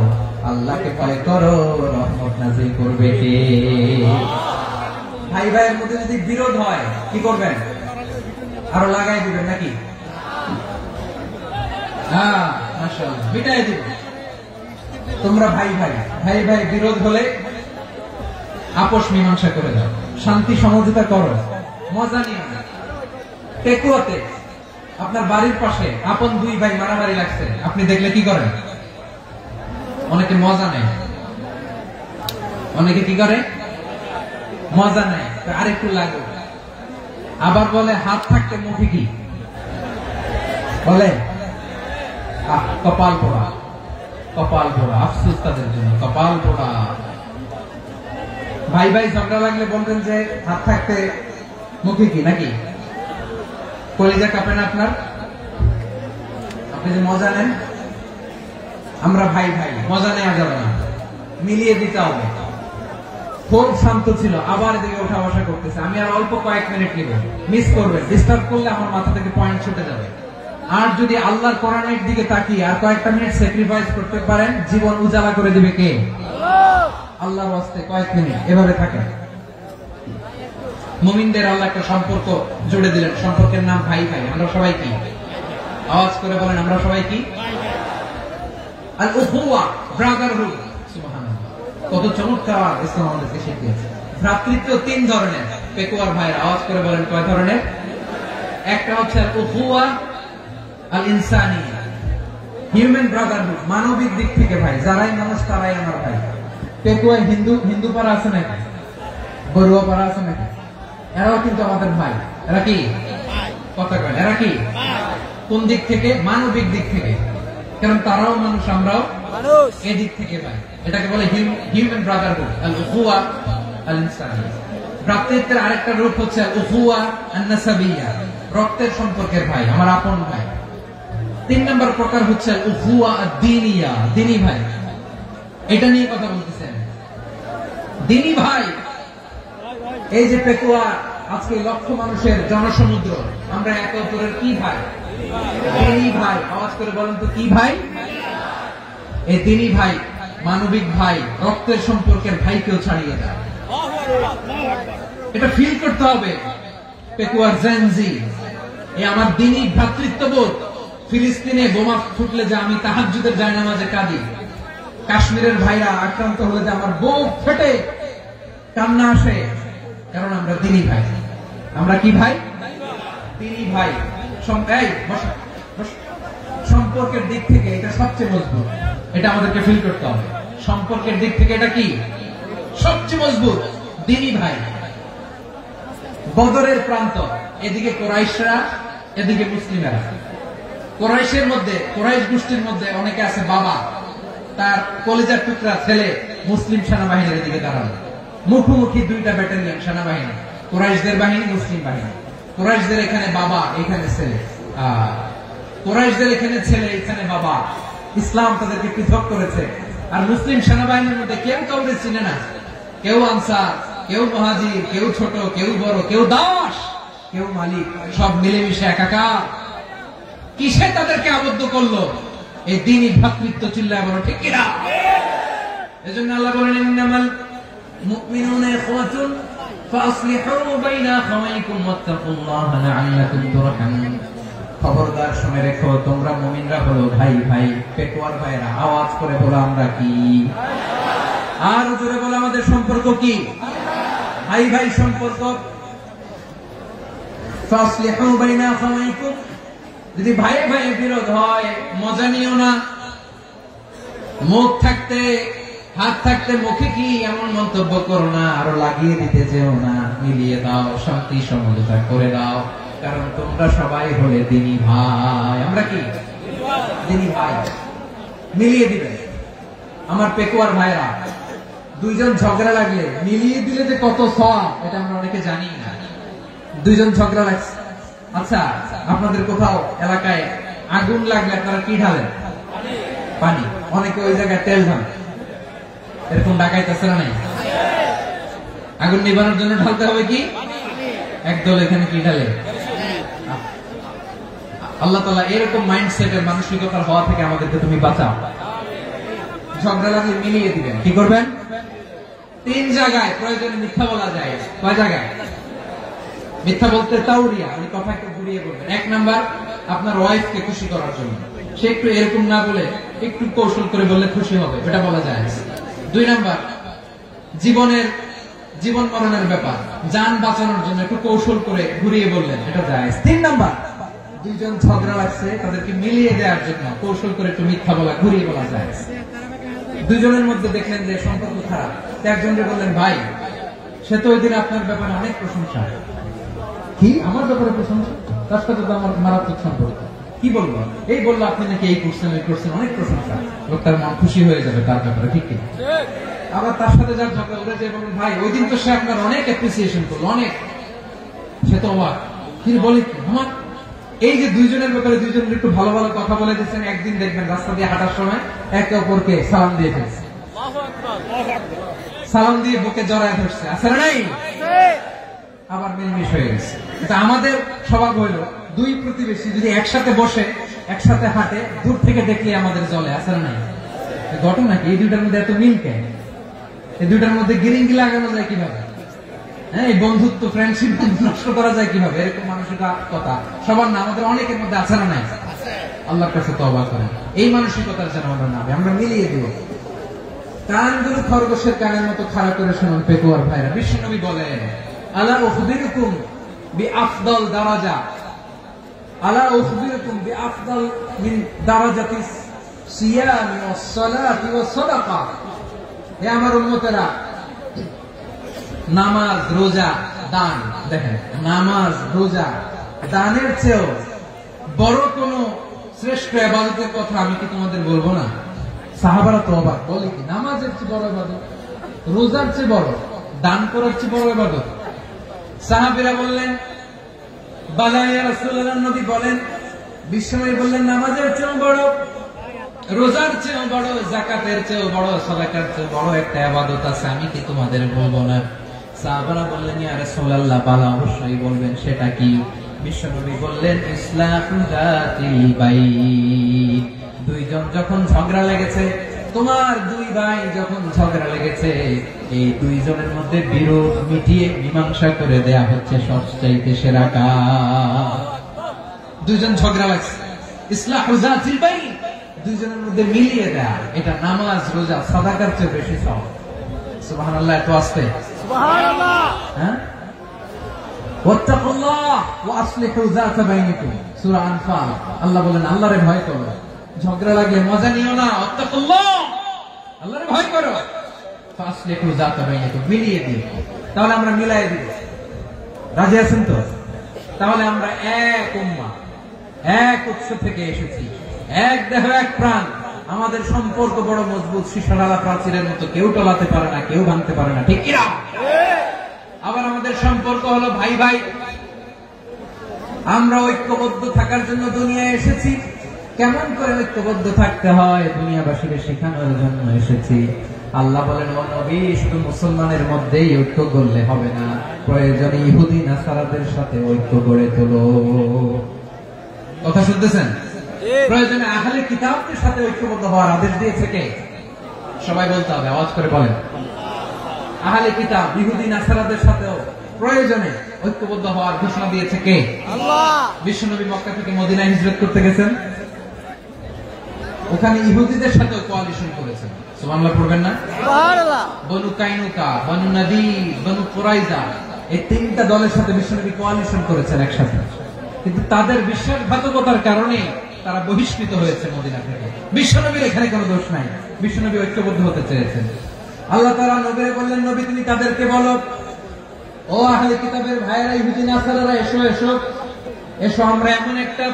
আল্লাহকে ভয় করো, রহমত নাযিল করবে কে? ভাই ভাইয়ের মধ্যে যদি বিরোধ হয় কি করবেন? আরো লাগাই দিবেন নাকি? হ্যাঁ, মাশাআল্লাহ, মিটাই দিবেন। তোমরা ভাই ভাই, ভাই ভাই বিরোধ হলে আপোষ মীমাংসা করে দাও, শান্তি সমঝোতা করো, মজা নিও না। টেকুয়াতে আপনার বাড়ির পাশে আপন দুই ভাই মারামারি লাগছে, আপনি দেখলে কি করেন? অনেকে মজা নেয়, অনেকে কি করে? মজা নেয়, আরেকটু লাগবে। আবার বলে হাত থাকতে মুখে কি বলে? কপাল পোড়া, কপাল পোড়া। আফসোস তাদের জন্য, কপাল পোড়া। ভাই ভাই ঝগড়া লাগলে বলবেন যে হাত থাকতে মুখে কি, নাকি? কলিজা কাঁপে না আপনার? আপনি যে মজা নেন, আমরা ভাই ভাই, মজা নেওয়া যাবে না, মিলিয়ে দিতে হবে। খুব শান্ত ছিল, আবার এদিকে ওঠা বসা করতেছে। আমি আর অল্প কয়েক মিনিট নিব, মিস করবেন। ডিস্টার্ব করলে আমার মাথা থেকে পয়েন্ট ছুটে যাবে। আর যদি আল্লাহর কোরআনের দিকে তাকিয়ে আর কয়েকটা মিনিট স্যাক্রিফাইস করতে পারেন, জীবন উজালা করে দিবে কে? আল্লাহর ওয়াস্তে কয়েক মিনিট এভাবে থাকেন। মুমিনদের আল্লাহ একটা সম্পর্ক জুড়ে দিলেন, সম্পর্কের নাম ভাই ভাই। আমরা সবাই কি? আওয়াজ করে বলেন, আমরা সবাই কি? আল উখুয়া, ব্রাদারহুড। সুবহানাল্লাহ, কত চমৎকার ইসলাম আমাদেরকে শিখিয়েছে। ভ্রাতৃত্ব তিন ধরনের। পেকুয়ার ভাইয়ের আওয়াজ করে বলেন, কয় ধরনের? একটা হচ্ছে আল উখুয়া আল ইনসানিয়া, হিউম্যান ব্রাদারহুড, মানবিক দিক থেকে ভাই। যারাই মানুষ তারাই আমার ভাই। পেকুয়ায় হিন্দু পাড়া আছে নাকি? বড়ুয়া পাড়া আছে নাকি? এরাও কিন্তু আমাদের ভাই। এরা কি? কথা কয়, এরা কি? কোন দিক থেকে? মানবিক দিক থেকে। কারণ তারাও মানুষ, আমরাও মানুষ, এই দিক থেকে ভাই। এটাকে বলে হিউম্যান ব্রাদারহুড, আল উখুয়া আল ইনসানিয়া। ভ্রাতৃত্বের আরেকটা রূপ হচ্ছে আল উখুয়া আন নাসাবিয়া, রক্তের সম্পর্কের ভাই, আমার আপন ভাই। তিন নম্বর প্রকার হচ্ছে আল উখুয়া আদ-দীনিয়া, দ্বীনি ভাই। এটা নিয়ে কথা বলতেছেন, দ্বীনি ভাই। এই যে পেকুয়া, আজকে লক্ষ মানুষের জনসমুদ্র, আমরা একে অপরের কি ভাই? দ্বীনি ভাই। আওয়াজ করে বলেন তো, কি ভাই? এই দ্বীনি ভাই, মানবিক ভাই, রক্তের সম্পর্কের ভাইকেও ছাড়িয়ে যায়। এটা ফিল করতে হবে। পেকুয়ার জেনজি, এই আমার দ্বীনি ভ্রাতৃত্ববোধ। ফিলিস্তিনে বোমা ফুটলে যে আমি তাহাজ্জুদের জায়নামাজে কাঁদি, কাশ্মীরের ভাইরা আক্রান্ত হলে যে আমার বুক ফেটে কান্না আসে, কারণ আমরা দ্বীনি ভাই। আমরা কি ভাই? দ্বীনি ভাই। সম্পর্কের দিক থেকে এটা সবচেয়ে মজবুত। এটা আমাদেরকে ফিল করতে হবে। সম্পর্কের দিক থেকে এটা কি? সবচেয়ে মজবুত, দ্বীনি ভাই। বদরের প্রান্ত, এদিকে কোরাইশরা, এদিকে মুসলিমেরা। কোরাইশের মধ্যে, কোরাইশ গোষ্ঠীর মধ্যে অনেকে আছে বাবা, তার কলিজার টুকরা ছেলে মুসলিম সেনাবাহিনীর দিকে দাঁড়ানো। মুখোমুখি দুইটা ব্যাটালিয়ন সেনাবাহিনী, কোরাইশদের বাহিনী, মুসলিম বাহিনী। কোরাইশদের এখানে বাবা, এখানে ছেলে। কোরাইশদের এখানে ছেলে, এখানে বাবা। ইসলাম তাদেরকে পৃথক করেছে। আর মুসলিম সেনাবাহিনীর মধ্যে কেউ কাউকে চিনে না। কেউ আনসার, কেউ মুহাজির, কেউ ছোট, কেউ বড়, কেউ দাস, কেউ মালিক, সব মিলেমিশে একাকার। কিসে তাদেরকে আবদ্ধ করলো? এই দ্বীনি ভ্রাতৃত্ব। চিল্লায় বলো ঠিক কিনা? এজন্য আল্লাহ বলেন, ইন্নামাল মুমিনুনা ইখওয়াতুন ফাসলিহু বাইনা আখাওয়াইকুম ওয়াত্তাকুল্লাহা লাআল্লাকুম তুরহামুন। খবরদার শুনে রেখো, তোমরা মুমিনরা হলো ভাই ভাই। পেকুয়ার ভাইরা আওয়াজ করে বলো, আমরা কি? আর জোরে বলো, আমাদের সম্পর্ক কি? ভাই ভাই সম্পর্ক। ফাসলিহু বাইনা আখাওয়াইকুম, যদি ভাই ভাই বিরোধ হয় মজা নিও না। মুখ থাকতে, হাত থাকতে মুখে কি এমন মন্তব্য করো না, আরো লাগিয়ে দিতে যেও না। মিলিয়ে দাও, শান্তি সমঝোতা করে দাও, কারণ তোমরা সবাই হলে দ্বীনি ভাই। আমরা কি? দ্বীনি ভাই। মিলিয়ে দিবে। আমার পেকুয়ার ভাইরা, দুইজন ঝগড়া লাগলে মিলিয়ে দিলে যে কত সওয়াব, এটা আমরা অনেকে জানি না। দুইজন ঝগড়া লাগছে, আচ্ছা আপনাদের কোথাও এলাকায় আগুন লাগলে আপনারা কি ঢালেন? পানি। অনেকে ওই জায়গায় তেল ঢালেন। এরকম ডাকাইতেছে না? নাই। আগুন নিবানোর জন্য ঢালতে হবে কি? একদল এখানে কি ঢালে? আল্লাহ তাআলা এরকম মাইন্ডসেটের মানসিকতার হওয়া থেকে আমাদেরকে তুমি বাঁচাও। ঝগড়া লাগলে মিলিয়ে দিবেন। কি করবেন? তিন জায়গায় প্রয়োজনে মিথ্যা বলা যায়। কয় জায়গায় মিথ্যা বলতে? তাওরিয়া, ওই কথা একটু ঘুরিয়ে বলবেন। এক নাম্বার, আপনার ওয়াইফকে খুশি করার জন্য। সে একটু এরকম না বলে একটু কৌশল করে বললে খুশি হবে, এটা বলা যায়। দুই নাম্বার, জীবন মরণের ব্যাপার, জান বাঁচানোর জন্য একটু কৌশল করে ঘুরিয়ে বললেন, এটা যায়। তিন নাম্বার, দুইজন ঝগড়া লাগছে, তাদেরকে মিলিয়ে দেওয়ার জন্য কৌশল করে একটু মিথ্যা বলা, ঘুরিয়ে বলা যায়। দুইজনের মধ্যে দেখলেন যে সম্পর্ক খারাপ, একজনকে বললেন ভাই, সে তো ওই দিন আপনার ব্যাপারে অনেক প্রশংসা। কি আমার ব্যাপারে প্রশংসা? তার সাথে তো আমার মারাত্মক সম্পর্ক। কি বলবো? এই বললো আপনি নাকি এই করছেন ওই করছেন, অনেক প্রশংসা। লোকটার মন খুশি হয়ে যাবে তার ব্যাপারে, ঠিক কি? আবার তার সাথে যার ঝগড়া ওরা যে বলবেন ভাই ওই দিন তো সে আপনার অনেক অ্যাপ্রিসিয়েশন করলো, অনেক। সে তো অবাক, কি বলে আমার এই যে দুইজনের ব্যাপারে দুইজনের একটু ভালো ভালো কথা বলে দিচ্ছেন, একদিন দেখবেন রাস্তা দিয়ে হাঁটার সময় একে অপরকে সালাম দিয়ে ফেলছে, সালাম দিয়ে বুকে জড়ায় ধরছে, আছে না নাই? আবার মিলমিশ হয়ে গেছে। কিন্তু আমাদের স্বভাব হইল দুই প্রতিবেশী যদি একসাথে বসে একসাথে হাঁটে, দূর থেকে দেখলে আমাদের জলে, আছে না নাই? ঘটনা কি? এই দুইটার মধ্যে এত মিল কেন? এই দুইটার মধ্যে গিরিঙ্গি লাগানো যায় কিভাবে? হ্যাঁ, এই বন্ধুত্ব ফ্রেন্ডশিপ নষ্ট করা যায় কিভাবে? এরকম মানসিকতা সবার না, আমাদের অনেকের মধ্যে আছে না নাই? আল্লাহর কাছে তওবা করেন এই মানসিকতার যেন আমরা না, আমরা মিলিয়ে দিব। কানগুলো খরগোশের কানের মতো খাড়া করে শুনুন পেকুয়ার ভাইরা। বিশ্বনবী বলেন আলা উখবিরুকুম বিআফদাল দারাজা, আলা উখবিরুকুম বিআফদাল মিন দারাজাতিস সিয়ামি ওয়াস সালাতি ওয়াস সাদাকা। হে আমার উম্মতেরা, নামাজ, রোজা, দান, দেখেন নামাজ, রোজা, দানের চেয়েও বড় কোন শ্রেষ্ঠ ইবাদতের কথা আমি কি তোমাদের বলবো না? সাহাবারা তো অবাক, বলে কি নামাজের চেয়ে বড় ইবাদত, রোজার চেয়ে বড়, দান করার চেয়ে বড় ইবাদত? সাহাবীরা বললেন বালা ইয়া রাসূলুল্লাহ। নবী বলেন, বিশ্বনবী বললেন নামাজের চেয়েও বড়, রোজার চেয়েও বড়, যাকাতের চেয়েও বড়, সাদাকার চেয়েও বড় একটা ইবাদত আছে, আমি কি তোমাদের বলবো না? সাহাবারা বললেন ইয়া রাসূলুল্লাহ, বালা অবশ্যই বলবেন, সেটা কি? বিশ্বনবী বললেন ইসলাহু যাতিল বাইন। দুইজন যখন ঝগড়া লেগেছে, তোমার দুই ভাই যখন ঝগড়া লেগেছে, এই দুইজনের মধ্যে বিরোধ মিটিয়ে মীমাংসা করে দেয়া হচ্ছে সবচাইতে সেরা কাজ। দুইজন ঝগড়া লাগছে, ইসলাহু যাতিল বাইন, দুইজনের মধ্যে মিলিয়ে দেয়া, এটা নামাজ, রোজা, সাদাকার চেয়ে বেশি সওয়াব। সুবহানাল্লাহ, এত আসতে সুবহানাল্লাহ। হ্যাঁ, ওয়াত্তাকুল্লাহ ওয়া আসলিহু যাতা বাইনিকুম, সূরা আনফাল। আল্লাহ বলেন আল্লাহরে ভয় করো, ঝগড়া লাগলে মজা নিও না, ওয়াত্তাকুল্লাহ, আল্লাহরে ভয় করো, ফাসলিহু যাতা বাইনিকুম, মিলিয়ে দিও। তাহলে আমরা মিলাই দিব, রাজি আছেন তো? তাহলে আমরা এক উম্মাহ, এক উৎস থেকে এসেছি, এক দেহ এক প্রাণ, আমাদের সম্পর্ক বড় মজবুত, সীসাডালা প্রাচীরের মতো, কেউ টলাতে পারে না, কেউ ভাঙতে পারে না, ঠিক কিনা? আবার আমাদের সম্পর্ক হলো ভাই ভাই, আমরা ঐক্যবদ্ধ থাকার জন্য দুনিয়ায় এসেছি। কেমন করে ঐক্যবদ্ধ থাকতে হয় দুনিয়াবাসীকে শেখানোর জন্য এসেছি। আল্লাহ বলেন ও নবী, শুধু মুসলমানের মধ্যেই ঐক্য করলে হবে না, প্রয়োজনে ইহুদি নাসারাদের সাথে ঐক্য গড়ে তোলো। কথা শুনতেছেন? প্রয়োজনে আহলে কিতাবদের সাথে ঐক্যবদ্ধ হওয়ার আদেশ দিয়েছে কে? সবাই বলতে হবে, আওয়াজ করে বলেন। আহলে কিতাব ইহুদি নাসারাদের সাথেও প্রয়োজনে ঐক্যবদ্ধ হওয়ার ঘোষণা দিয়েছে কে? আল্লাহ। বিশ্বনবী মক্কা থেকে মদিনায় হিজরত করতে গেছেন, ওখানে ইহুদিদের সাথে কোয়ালিশন করেছেন। সুবহানাল্লাহ পড়বেন না? সুবহানাল্লাহ। বনু কাইনুকা, বনু নাদির, বনু কুরাইজা, এই তিনটা দলের সাথে বিশ্বনবী কোয়ালিশন করেছেন একসাথে। কিন্তু তাদের বিশ্বাসঘাতকতার কারণে তারা বহিষ্কৃত হয়েছে মদিনা থেকে। বিশ্বনবীর এখানে কোনো দোষ নাই, বিশ্বনবী ঐক্যবদ্ধ হতে চেয়েছেন। আল্লাহ তাআলা নবীকে বললেন, নবী তুমি তাদেরকে বলো, ও আহলে কিতাবের ভাইয়েরা, ইহুদি নাসারারা, এসো এসো এসো, আমরা এমন একটা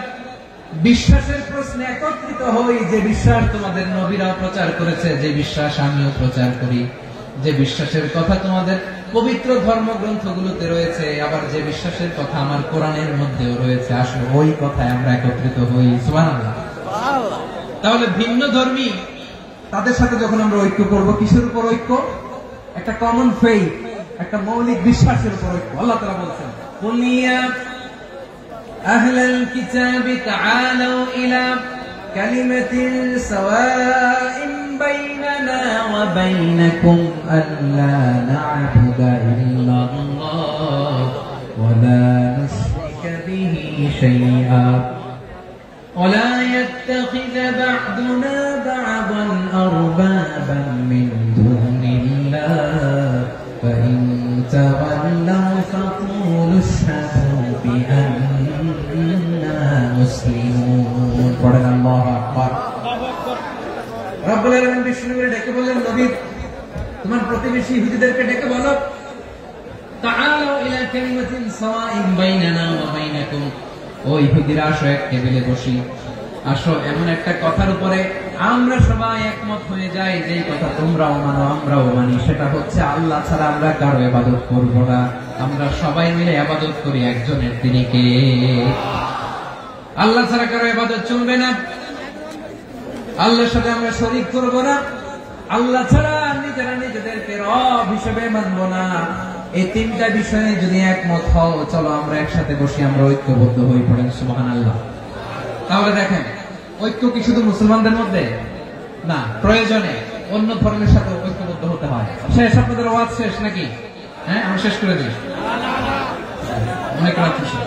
বিশ্বাসের প্রশ্নে একত্রিত হই যে বিশ্বাস তোমাদের নবীরাও প্রচার করেছে, যে বিশ্বাস আমিও প্রচার করি, যে বিশ্বাসের কথা তোমাদের পবিত্র ধর্মগ্রন্থগুলোতে রয়েছে, আবার যে বিশ্বাসের কথা আমার কোরআনের মধ্যেও রয়েছে, আসলে ওই কথায় আমরা একত্রিত হই। সুবহানাল্লাহ। তাহলে ভিন্ন ধর্মী তাদের সাথে যখন আমরা ঐক্য করব, কিসের উপর ঐক্য? একটা কমন ফেইথ, একটা মৌলিক বিশ্বাসের উপর ঐক্য। আল্লাহ তাআলা বলছেন, কুল ইয়া আহলাল কিতাবি তাআলু ইলা কালিমাতিন সাওয়াইন বাইনানা ওয়া বাইনাকুম আল্লা না'বুদা ইল্লাল্লাহ ওয়া লা নুশরিকা বিহি শাইআ ولا يتخذ بعضنا بعضا أربابا من دون الله فإن تولوا فقولوا اشهدوا بأننا مسلمون. পড়েন আল্লাহু আকবার। রব্বুল আলামিন বিষ্ণুকে ডেকে বললেন, নবী তোমার প্রতিবেশী ইহুদিদেরকে ডেকে বলো, তাআলাউ ইলা কালিমাতিন সাওয়াইন বাইনানা ওয়া বাইনাকুম, ও ইহুদিরা আসো এক টেবিলে বসি, আসো এমন একটা কথার উপরে আমরা সবাই একমত হয়ে যাই, যেই কথা তোমরাও মানো আমরাও মানি, সেটা হচ্ছে আল্লাহ ছাড়া আমরা কারো ইবাদত করব না, আমরা সবাই মিলে ইবাদত করি একজনের, তিনি কে? আল্লাহ ছাড়া কারো ইবাদত চলবে না, আল্লাহর সাথে আমরা শরীক করব না, আল্লাহ ছাড়া নিজেরা নিজেদেরকে রব হিসেবে মানব না। এই তিনটা বিষয়ে যদি একমত হও, চলো আমরা একসাথে বসি, আমরা ঐক্যবদ্ধ হয়ে পড়েন, সুবহানাল্লাহ। তাহলে দেখেন, ঐক্য কি শুধু মুসলমানদের মধ্যে না, প্রয়োজনে অন্য ধর্মের সাথে ঐক্যবদ্ধ হতে হয়। শেষ, আপনাদের ওয়াজ শেষ নাকি? হ্যাঁ, আমি শেষ করে দিই। অনেক রাত হয়েছে,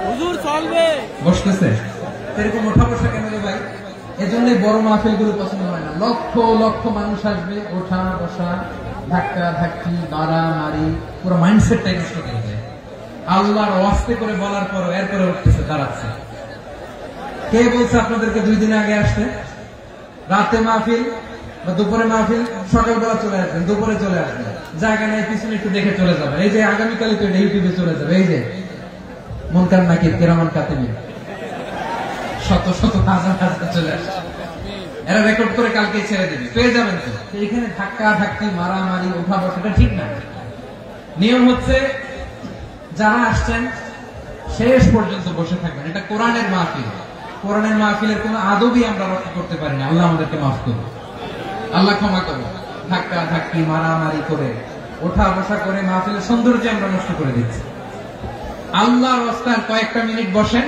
হুজুর চলবে বসতেছে এরকম ওঠা বসা কেন রে ভাই? এজন্য বড় মাহফিল গুলো পছন্দ হয় না। লক্ষ লক্ষ মানুষ আসবে, ওঠা বসা, ধাক্কা ধাক্কি, মারামারি, পুরো মাইন্ডসেটটাই নষ্ট করে দেয়। আল্লাহর ওয়াস্তে করে বলার পর এরপরে উঠতেছে, দাঁড়াচ্ছে। কে বলছে আপনাদেরকে 2 দিন আগে আসতে? রাতে মাহফিল বা দুপুরে মাহফিল, সকালবেলা চলে আসবেন, দুপুরে চলে আসবেন, জায়গা নাই পিছনে একটু দেখে চলে যাবেন। এই যে আগামীকালই তো ইউটিউবে চলে যাবে, এই যে মুনকার নাকির কিরামান কাতিবিন শত শত হাজার হাজার চলে আসছে, এরা রেকর্ড করে কালকে ছেড়ে দেবে, পেয়ে যাবেন তো। এখানে ধাক্কা ধাক্কি, মারামারি, ওঠা বসাটা ঠিক না। নিয়ম হচ্ছে যারা আসছেন শেষ পর্যন্ত বসে থাকবেন। এটা কোরআনের মাহফিল, কোরআনের মাহফিলের কোন আদবই আমরা রক্ষা করতে পারি না। আল্লাহ আমাদেরকে মাফ করুন, আল্লাহ ক্ষমা করুন। ধাক্কা ধাক্কি, মারামারি করে, ওঠা বসা করে মাহফিলের সৌন্দর্য আমরা নষ্ট করে দিচ্ছি। আল্লাহর রাস্তায় কয়েকটা মিনিট বসেন।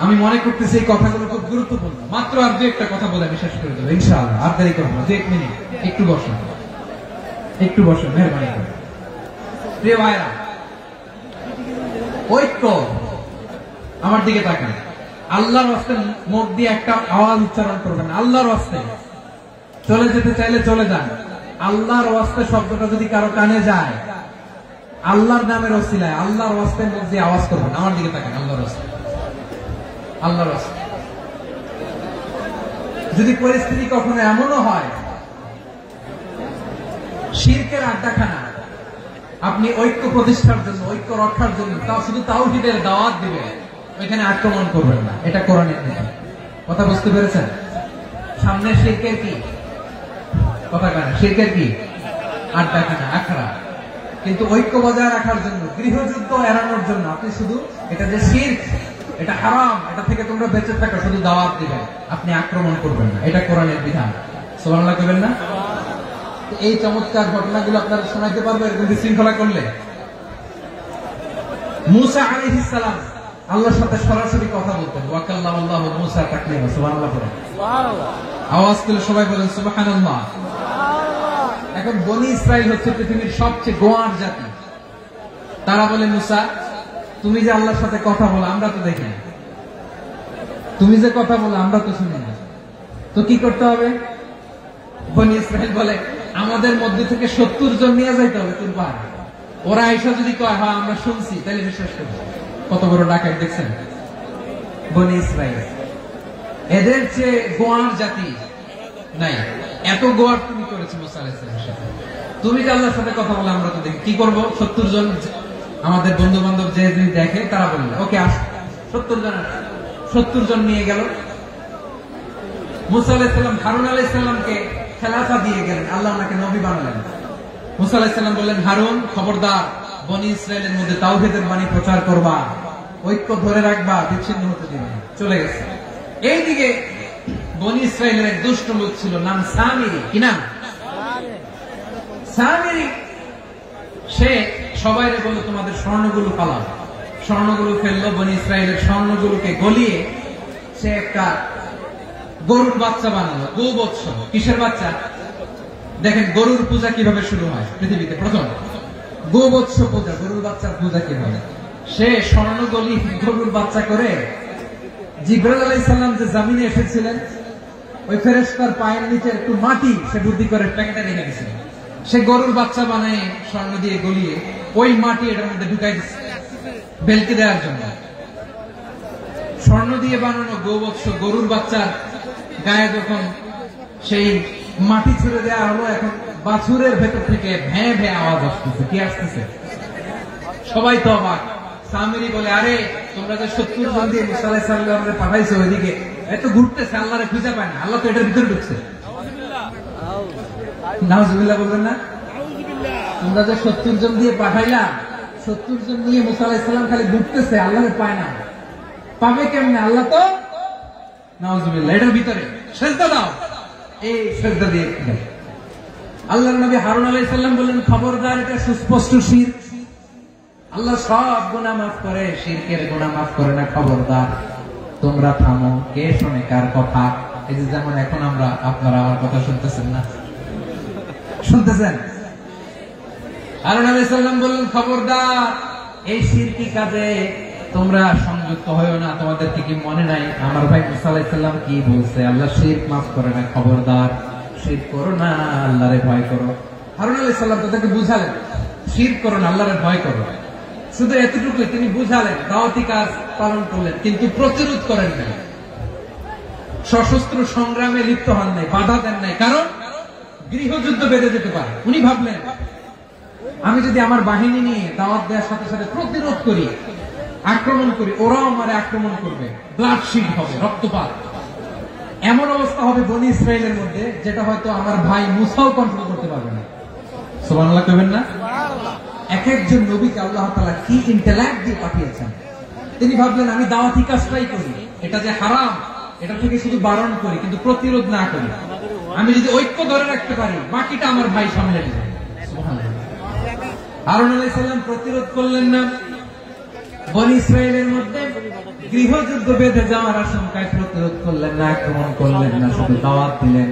আমি মনে করতেছি এই কথাগুলো খুব গুরুত্বপূর্ণ। মাত্র আর 2-1টা কথা বলে আমি শেষ করে দেবো ইনশাআল্লাহ, আর দেরি করবো না। 2-1 মিনিট একটু বসেন, একটু বসেন, মেহরবানি করে। প্রিয় ভাইরা, ঐক্য, আমার দিকে তাকান। আল্লাহর রাস্তে মুখ দিয়ে একটা আওয়াজ উচ্চারণ করবেন, আল্লাহর রাস্তে। চলে যেতে চাইলে চলে যান। আল্লাহর রাস্তে শব্দটা যদি কারো কানে যায়, আল্লাহর নামের ওসিলায় আল্লাহর রাস্তে মুখ দিয়ে আওয়াজ করবেন। আমার দিকে তাকান, আল্লাহর রাস্তে, আল্লাহর রাস্তে। যদি পরিস্থিতি কখনো এমনও হয় শিরকের আড্ডাখানা, আপনি ঐক্য প্রতিষ্ঠার জন্য, ঐক্য রক্ষার জন্য তাও শুধু তাওহীদের দাওয়াত দিবেন, ওইখানে আক্রমণ করবেন না। এটা কোরআনের নিয়ম। কথা বুঝতে পেরেছেন? সামনে শিরকের কি কথা কেন? শিরকের কি আড্ডাখানা, আখড়া। কিন্তু ঐক্য বজায় রাখার জন্য, গৃহযুদ্ধ এড়ানোর জন্য আপনি শুধু এটা যে শিরক, এটা হারাম, এটা থেকে তোমরা বেঁচে থাকো, শুধু দাওয়াত দিবেন, আপনি আক্রমণ করবেন না। এটা কোরআনের বিধান। সুবহানাল্লাহ করবেন না? এই চমৎকার ঘটনাগুলো আপনারা শোনাইতে পারবো এরকম বিশৃঙ্খলা করলে। মূসা আলাইহিস সালাম আল্লাহর সাথে সরাসরি কথা বলতেন। ওয়াকাল্লামাল্লাহু মূসা তাকলিমা। সুবহানাল্লাহ পড়েন, সুবহানাল্লাহ। আওয়াজ করে সবাই বলেন সুবহানাল্লাহ। এখন বনি ইসরাইল হচ্ছে পৃথিবীর সবচেয়ে গোয়ার জাতি। তারা বলে, মূসা তুমি যে আল্লাহর সাথে কথা বলো আমরা তো দেখি না, তুমি যে কথা বলো আমরা তো শুনি না, তো কি করতে হবে? বনি ইসরাইল বলে, আমাদের মধ্যে থেকে 70 জন নিয়ে যাইতে হবে কুরবান। ওরা আইসা যদি কয় হ্যাঁ আমরা শুনছি, তাহলে বিশ্বাস করবো। কত বড় ডাকাত দেখছেন বনি ইসরাইল। এদের চেয়ে গোয়ার জাতি নাই। এত গোয়ার তুমি করেছো মুসা আলাইহিস সালামের সাথে। তুমি যে আল্লাহর সাথে কথা বলে আমরা তো দেখি, কি করবো? 70 জন আমাদের বন্ধু বান্ধব যে দেখে তারা বললো ওকে আস, 70 জন নিয়ে গেল। মুসা আলাইহিস সালাম হারুন আলাইহিস সালামকে খেলাফা দিয়ে গেলেন, আল্লাহ ওনাকে নবী বানালেন। মুসা আলাইহিস সালাম বললেন, হারুন খবরদার, বনি ইসরায়েলের মধ্যে তাওহীদের বাণী প্রচার করবা, ঐক্য ধরে রাখবা, বিচ্ছিন্ন হতে দিবে না। চলে গেছে। এইদিকে বনি ইসরায়েলের এক দুষ্ট লোক ছিল, নাম সামিরি। কি নাম? সামিরি। সে সবাই বলল তোমাদের স্বর্ণগুলো পালাও। স্বর্ণগুলো ফেললো, বনি ইসরায়েলের স্বর্ণগুলোকে গলিয়ে সে একটা গরুর বাচ্চা বানালো। গোবৎস। কিসের বাচ্চা? দেখেন গরুর পূজা কিভাবে শুরু হয় পৃথিবীতে প্রথম। গোবৎস পূজা, গরুর বাচ্চার পূজা কিভাবে? সে স্বর্ণ গলি গরুর বাচ্চা করে জিবরাইল আলাইহিস সালাম যে জমিনে এসেছিলেন, ওই ফেরেশতার পায়ের নিচে একটু মাটি সে বুদ্ধি করে প্যাকেটে রেখে দিয়েছিল। সে গরুর বাচ্চা বানায় স্বর্ণ দিয়ে গলিয়ে ওই মাটি এটার মধ্যে ঢুকাই দিচ্ছে বেলকে দেওয়ার জন্য। স্বর্ণ দিয়ে বানানো গোবৎস গরুর বাচ্চার গায়ে যখন সেই মাটি ছুড়ে দেওয়া হলো, এখন বাছুরের ভেতর থেকে ভ্যাঁ ভ্যাঁ আওয়াজ আসতেছে। কি আসতেছে? সবাই তো অবাক। সামিরি বলে, আরে তোমরা যে 70 জন দিয়ে মুসা আলাইহিস সালামকে পাঠাইছো ওইদিকে, এত ঘুরতেছে, আল্লাহরে খুঁজে পায় না, আল্লাহ তো এটার ভিতরে ঢুকছে। নাউজুবিল্লাহ বলবেন না? তোমরা যে 70 জন দিয়ে পাঠাইলা, 70 জন দিয়ে মুসা আলাইহিস সালাম খালি ঘুরতেছে, আল্লাহরে পায় না। পাবে কেমনে? আল্লাহ তো নাউজুবিল্লাহ এটার ভিতরে। সেজদা দাও। এই সেজদা দিয়ে আল্লাহর নবী হারুন আলাইহিস সালাম বললেন, খবরদার, এটা সুস্পষ্ট শিরক। আল্লাহ সব গুনাহ মাফ করে, শিরকের গুনাহ মাফ করে না, খবরদার তোমরা থামো। কে শোনে কার কথা? এই যে যেমন এখন আমরা, আপনারা আমার কথা শুনতেছেন না? শুনতেছেন? হারুন আলাইহিস সালাম বললেন, খবরদার, এই শিরকি কাজে তোমরা সংযুক্ত হয়ো না। তোমাদের কি মনে নাই আমার ভাই মুসা আলাইহিস সালাম কি বলছে? আল্লাহ শিরক মাফ করে না, খবরদার শিরক করো না, আল্লাহরে ভয় করো। হারুন আলাইহিস সালাম তাদেরকে বুঝালেন, শিরক করো না, আল্লাহরে ভয় করো। শুধু এতটুকু তিনি বুঝালেন, দাওয়াতি কাজ পালন করলেন, কিন্তু প্রতিরোধ করেন নাই, সশস্ত্র সংগ্রামে লিপ্ত হন নাই, বাধা দেন নাই। কারণ গৃহযুদ্ধ বেঁধে যেতে পারে। উনি ভাবলেন, আমি যদি আমার বাহিনী নিয়ে দাওয়াত দেওয়ার সাথে সাথে প্রতিরোধ করি, আক্রমণ করি, ওরাও আমারে আক্রমণ করবে, ব্লাডশিট হবে, রক্তপাত, এমন অবস্থা হবে বনি ইসরায়েলের মধ্যে, যেটা হয়তো আমার ভাই মুসাও কন্ট্রোল করতে পারবে না। সুবহানাল্লাহ কইবেন না? এক একজন নবীকে আল্লাহ তাআলা কি ইন্টেলেক্ট দিয়ে পাঠিয়েছেন। তিনি ভাবলেন, আমি দাওয়াতি কাজটাই করি, এটা যে হারাম এটা থেকে শুধু বারণ করি, কিন্তু প্রতিরোধ না করি। আমি যদি ঐক্য ধরে রাখতে পারি, বাকিটা আমার ভাই সামলে নেবে। সুবহানাল্লাহ। হারুন আলাইহিস সালাম প্রতিরোধ করলেন না। বনি ইসরায়েলের মধ্যে গৃহযুদ্ধ বেঁধে যাওয়ার আশঙ্কায় প্রতিরোধ করলেন না, আক্রমণ করলেন না, শুধু দাওয়াত দিলেন।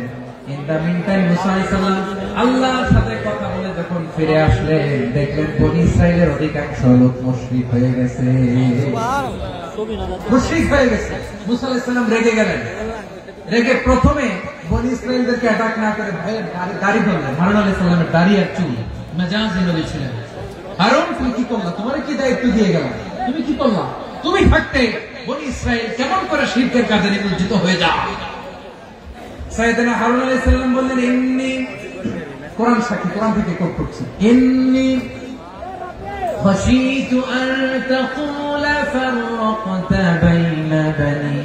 ইন দা মিন টাইম মুসা আলাইহিস সালাম আল্লাহর সাথে কথা বলে যখন ফিরে আসলেন, দেখলেন বনি ইসরায়েলের অধিকাংশ লোক মুশরিক হয়ে গেছে। মুশরিক হয়ে গেছে। মুসা আলাইহিস সালাম রেগে গেলেন। রেগে প্রথমে বনি ইসরায়েলদেরকে অ্যাটাক না করে ভয়ের দাড়ি ধরলেন। হারুন আলাইহিস সালামের দাড়ি আর চুল, মেজাজি নবী ছিলেন। হারুন, তুমি কি করলা? তোমার কি দায়িত্ব দিয়ে গেলাম, তুমি কি করলা? তুমি থাকতে বনি ইসরায়েল কেমন করে শিরকের কাজে নিমজ্জিত হয়ে যায়? সাইয়েদনা হারুন আলাইহিস সালাম বললেন, ইন্নী, কোরআন সাক্ষী, কোরআন থেকে কোট করছি, ইন্নী খাশীতু আন তাকুলা ফাররাকতা বাইনা বানি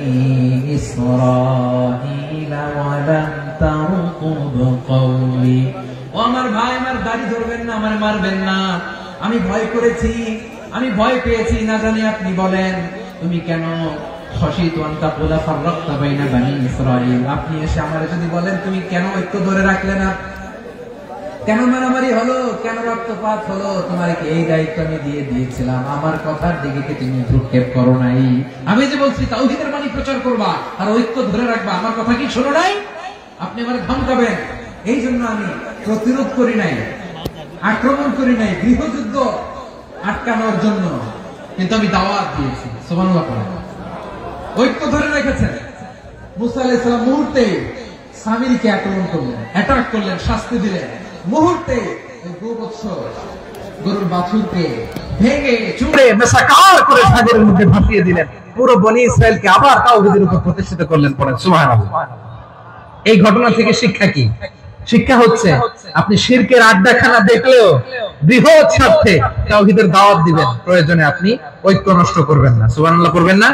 ইসরাঈলা ওয়া লাম তারকুব কওলি। ও আমার ভাই, আমার দাড়ি ধরবেন না, আমার মারবেন না। আমি ভয় করেছি, আমি ভয় পেয়েছি, না জানি আপনি বলেন তুমি কেন খাশীতু আন তাকুলা ফাররাকতা বাইনা বানি ইসরাঈল, আপনি এসে আমারে যদি বলেন তুমি কেন ঐক্য ধরে রাখলে না, কেন মারামারি হলো, কেন রক্তপাত হলো, তোমার কি এই দায়িত্ব আমি দিয়ে দিয়েছিলাম? আমার কথার দিকে কি তুমি ভ্রুক্ষেপ করো নাই? আমি যে বলছি তাওহীদের বাণী প্রচার করবা আর ঐক্য ধরে রাখবা, আমার কথা কি শোনো নাই? আপনি আমারে ধমকাবেন, এই জন্য আমি প্রতিরোধ করি নাই, আক্রমণ করি নাই, গৃহযুদ্ধ আটকানোর জন্য, কিন্তু আমি দাওয়াত দিয়েছি। সুবহানাল্লাহ। ঐক্য ধরে রেখেছেন। মুসা আলাইহিস সালাম মুহূর্তে সামিরীকে আক্রমণ করলেন, অ্যাটাক করলেন, শাস্তি দিলেন। মুহূর্তে ওই গোবৎস গরুর বাছুরকে ভেঙে চুড়ে মেসাকার করে সাগরের মধ্যে ভাসিয়ে দিলেন। পুরো বনি ইসরায়েলকে আবার তাওহীদের উপর প্রতিষ্ঠিত করলেন। পড়েন সুবহানাল্লাহ। এই ঘটনা থেকে শিক্ষা কি? শিক্ষা হচ্ছে, আপনি শিরকের আড্ডাখানা দেখলেও বৃহৎ স্বার্থে তাওহীদের দাওয়াত দিবেন, প্রয়োজনে আপনি ঐক্য নষ্ট করবেন না। সুবহানাল্লাহ করবেন না?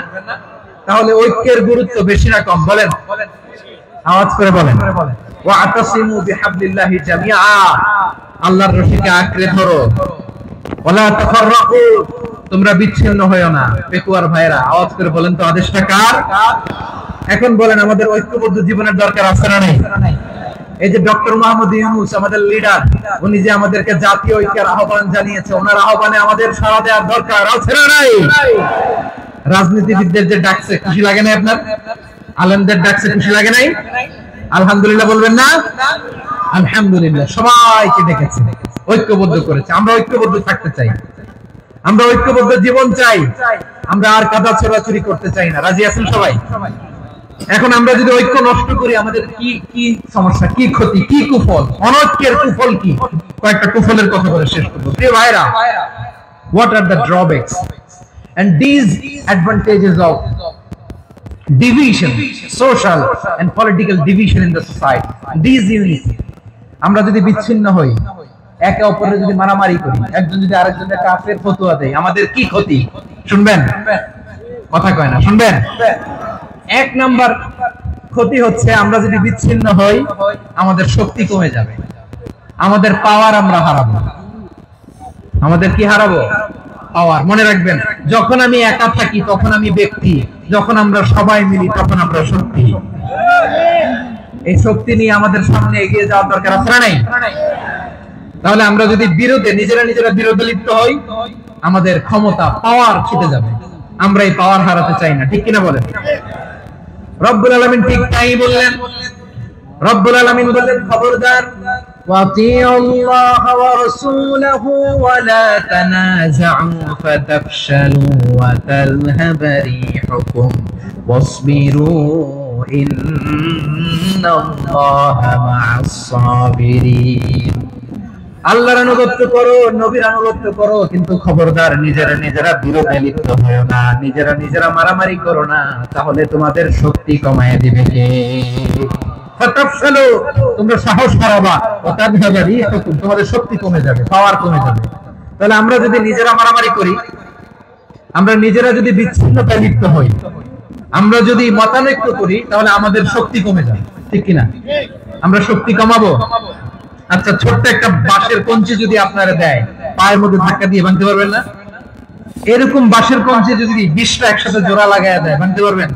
তাহলে ঐক্যের গুরুত্ব বেশি না কম? বলেন, আওয়াজ করে বলেন। ওয়াতাসিমু বিহাবলিল্লাহি জামিআ, আল্লাহর রশিকে আঁকড়ে ধরো। ওয়ালা তাফাররাকু, তোমরা বিচ্ছিন্ন হয়ো না। পেকুয়ার ভাইরা, আওয়াজ করে বলেন তো, আদেশটা কার? এখন বলেন, আমাদের ঐক্যবদ্ধ জীবনের দরকার আছে না নাই? এই যে ডক্টর মোহাম্মদ ইউনূস আমাদের লিডার, উনি যে আমাদেরকে জাতীয় ঐক্যের আহ্বান জানিয়েছে, ওনার আহ্বানে আমাদের সাড়া দেওয়ার দরকার আছে না নাই? রাজনীতিবিদদের যে ডাকছে, খুশি লাগে না আপনার? আলেমদের ডাকছে, খুশি লাগে নাই? আলহামদুলিল্লাহ বলবেন না? আলহামদুলিল্লাহ, সবাইকে ডেকেছে, ঐক্যবদ্ধ করেছে। আমরা ঐক্যবদ্ধ থাকতে চাই, আমরা ঐক্যবদ্ধ জীবন চাই, আমরা আর কাদা ছোড়াছুরি করতে চাই না। রাজি আছেন সবাই? এখন আমরা যদি ঐক্য নষ্ট করি, আমাদের কি কি সমস্যা, কি ক্ষতি, কি কুফল? অনৈক্যের কুফল কি? কয়েকটা কুফলের কথা বলে শেষ করব। প্রিয় ভাইরা, what are the drawbacks and these advantages of division, social and political division in the society, these unity? আমরা যদি বিচ্ছিন্ন হই, একে অপরের যদি মারামারি করি, একজন যদি আরেকজনের কাফের ফতোয়া দেয়, আমাদের কি ক্ষতি? শুনবেন? কথা কয় না, শুনবেন? এক নাম্বার ক্ষতি হচ্ছে আমরা যদি বিচ্ছিন্ন হই, আমাদের শক্তি কমে যাবে, আমাদের পাওয়ার আমরা হারাবো। আমাদের কি হারাবো? পাওয়ার। মনে রাখবেন, যখন আমি একা থাকি তখন আমি ব্যক্তি, যখন আমরা সবাই মিলি তখন আমরা শক্তি। এই শক্তি নিয়ে আমাদের সামনে এগিয়ে যাওয়ার দরকার আছে না নাই? তাহলে আমরা যদি বিরোধে নিজেরা বিরোধে লিপ্ত হই, আমাদের ক্ষমতা, পাওয়ার ছুটে যাবে। আমরা এই পাওয়ার হারাতে চাই না, ঠিক কিনা বলেন? রব্বুল আলামিন ঠিক তাই বললেন। রব্বুল আলামিন বললেন, খবরদার, ওয়াতিউ আল্লাহ ওয়া রাসূলাহু ওয়া লা তানাযাউ ফাতাফশালু ওয়া তাযহাবা রিহুকুম ওয়াসবিরু ইন্নাল্লাহা মা'আস সাবিরিন। আল্লাহর আনুগত্য করো, নবীর আনুগত্য করো, কিন্তু খবরদার নিজেরা বিরোধে লিপ্ত হয়ো না, নিজেরা মারামারি করো না, তাহলে তোমাদের শক্তি কমায় দিবে কে? ফাতাফশালু, তোমরা সাহস হারাবা, ওয়া তাযহাবা রিহুকুম, তোমাদের শক্তি কমে যাবে, পাওয়ার কমে যাবে। তাহলে আমরা যদি নিজেরা মারামারি করি, আমরা নিজেরা যদি বিচ্ছিন্নতায় লিপ্ত হই, আমরা যদি মতানৈক্য করি, তাহলে আমাদের শক্তি কমে যাবে, ঠিক কিনা? আমরা শক্তি কমাবো। আচ্ছা, ছোট্ট একটা বাঁশের কঞ্চি যদি আপনারা দেয়, পায়ের মধ্যে ধাক্কা দিয়ে ভাঙতে পারবেন না? এরকম বাঁশের কঞ্চি যদি 20টা একসাথে জোড়া লাগায় দেয়, ভাঙতে পারবেন?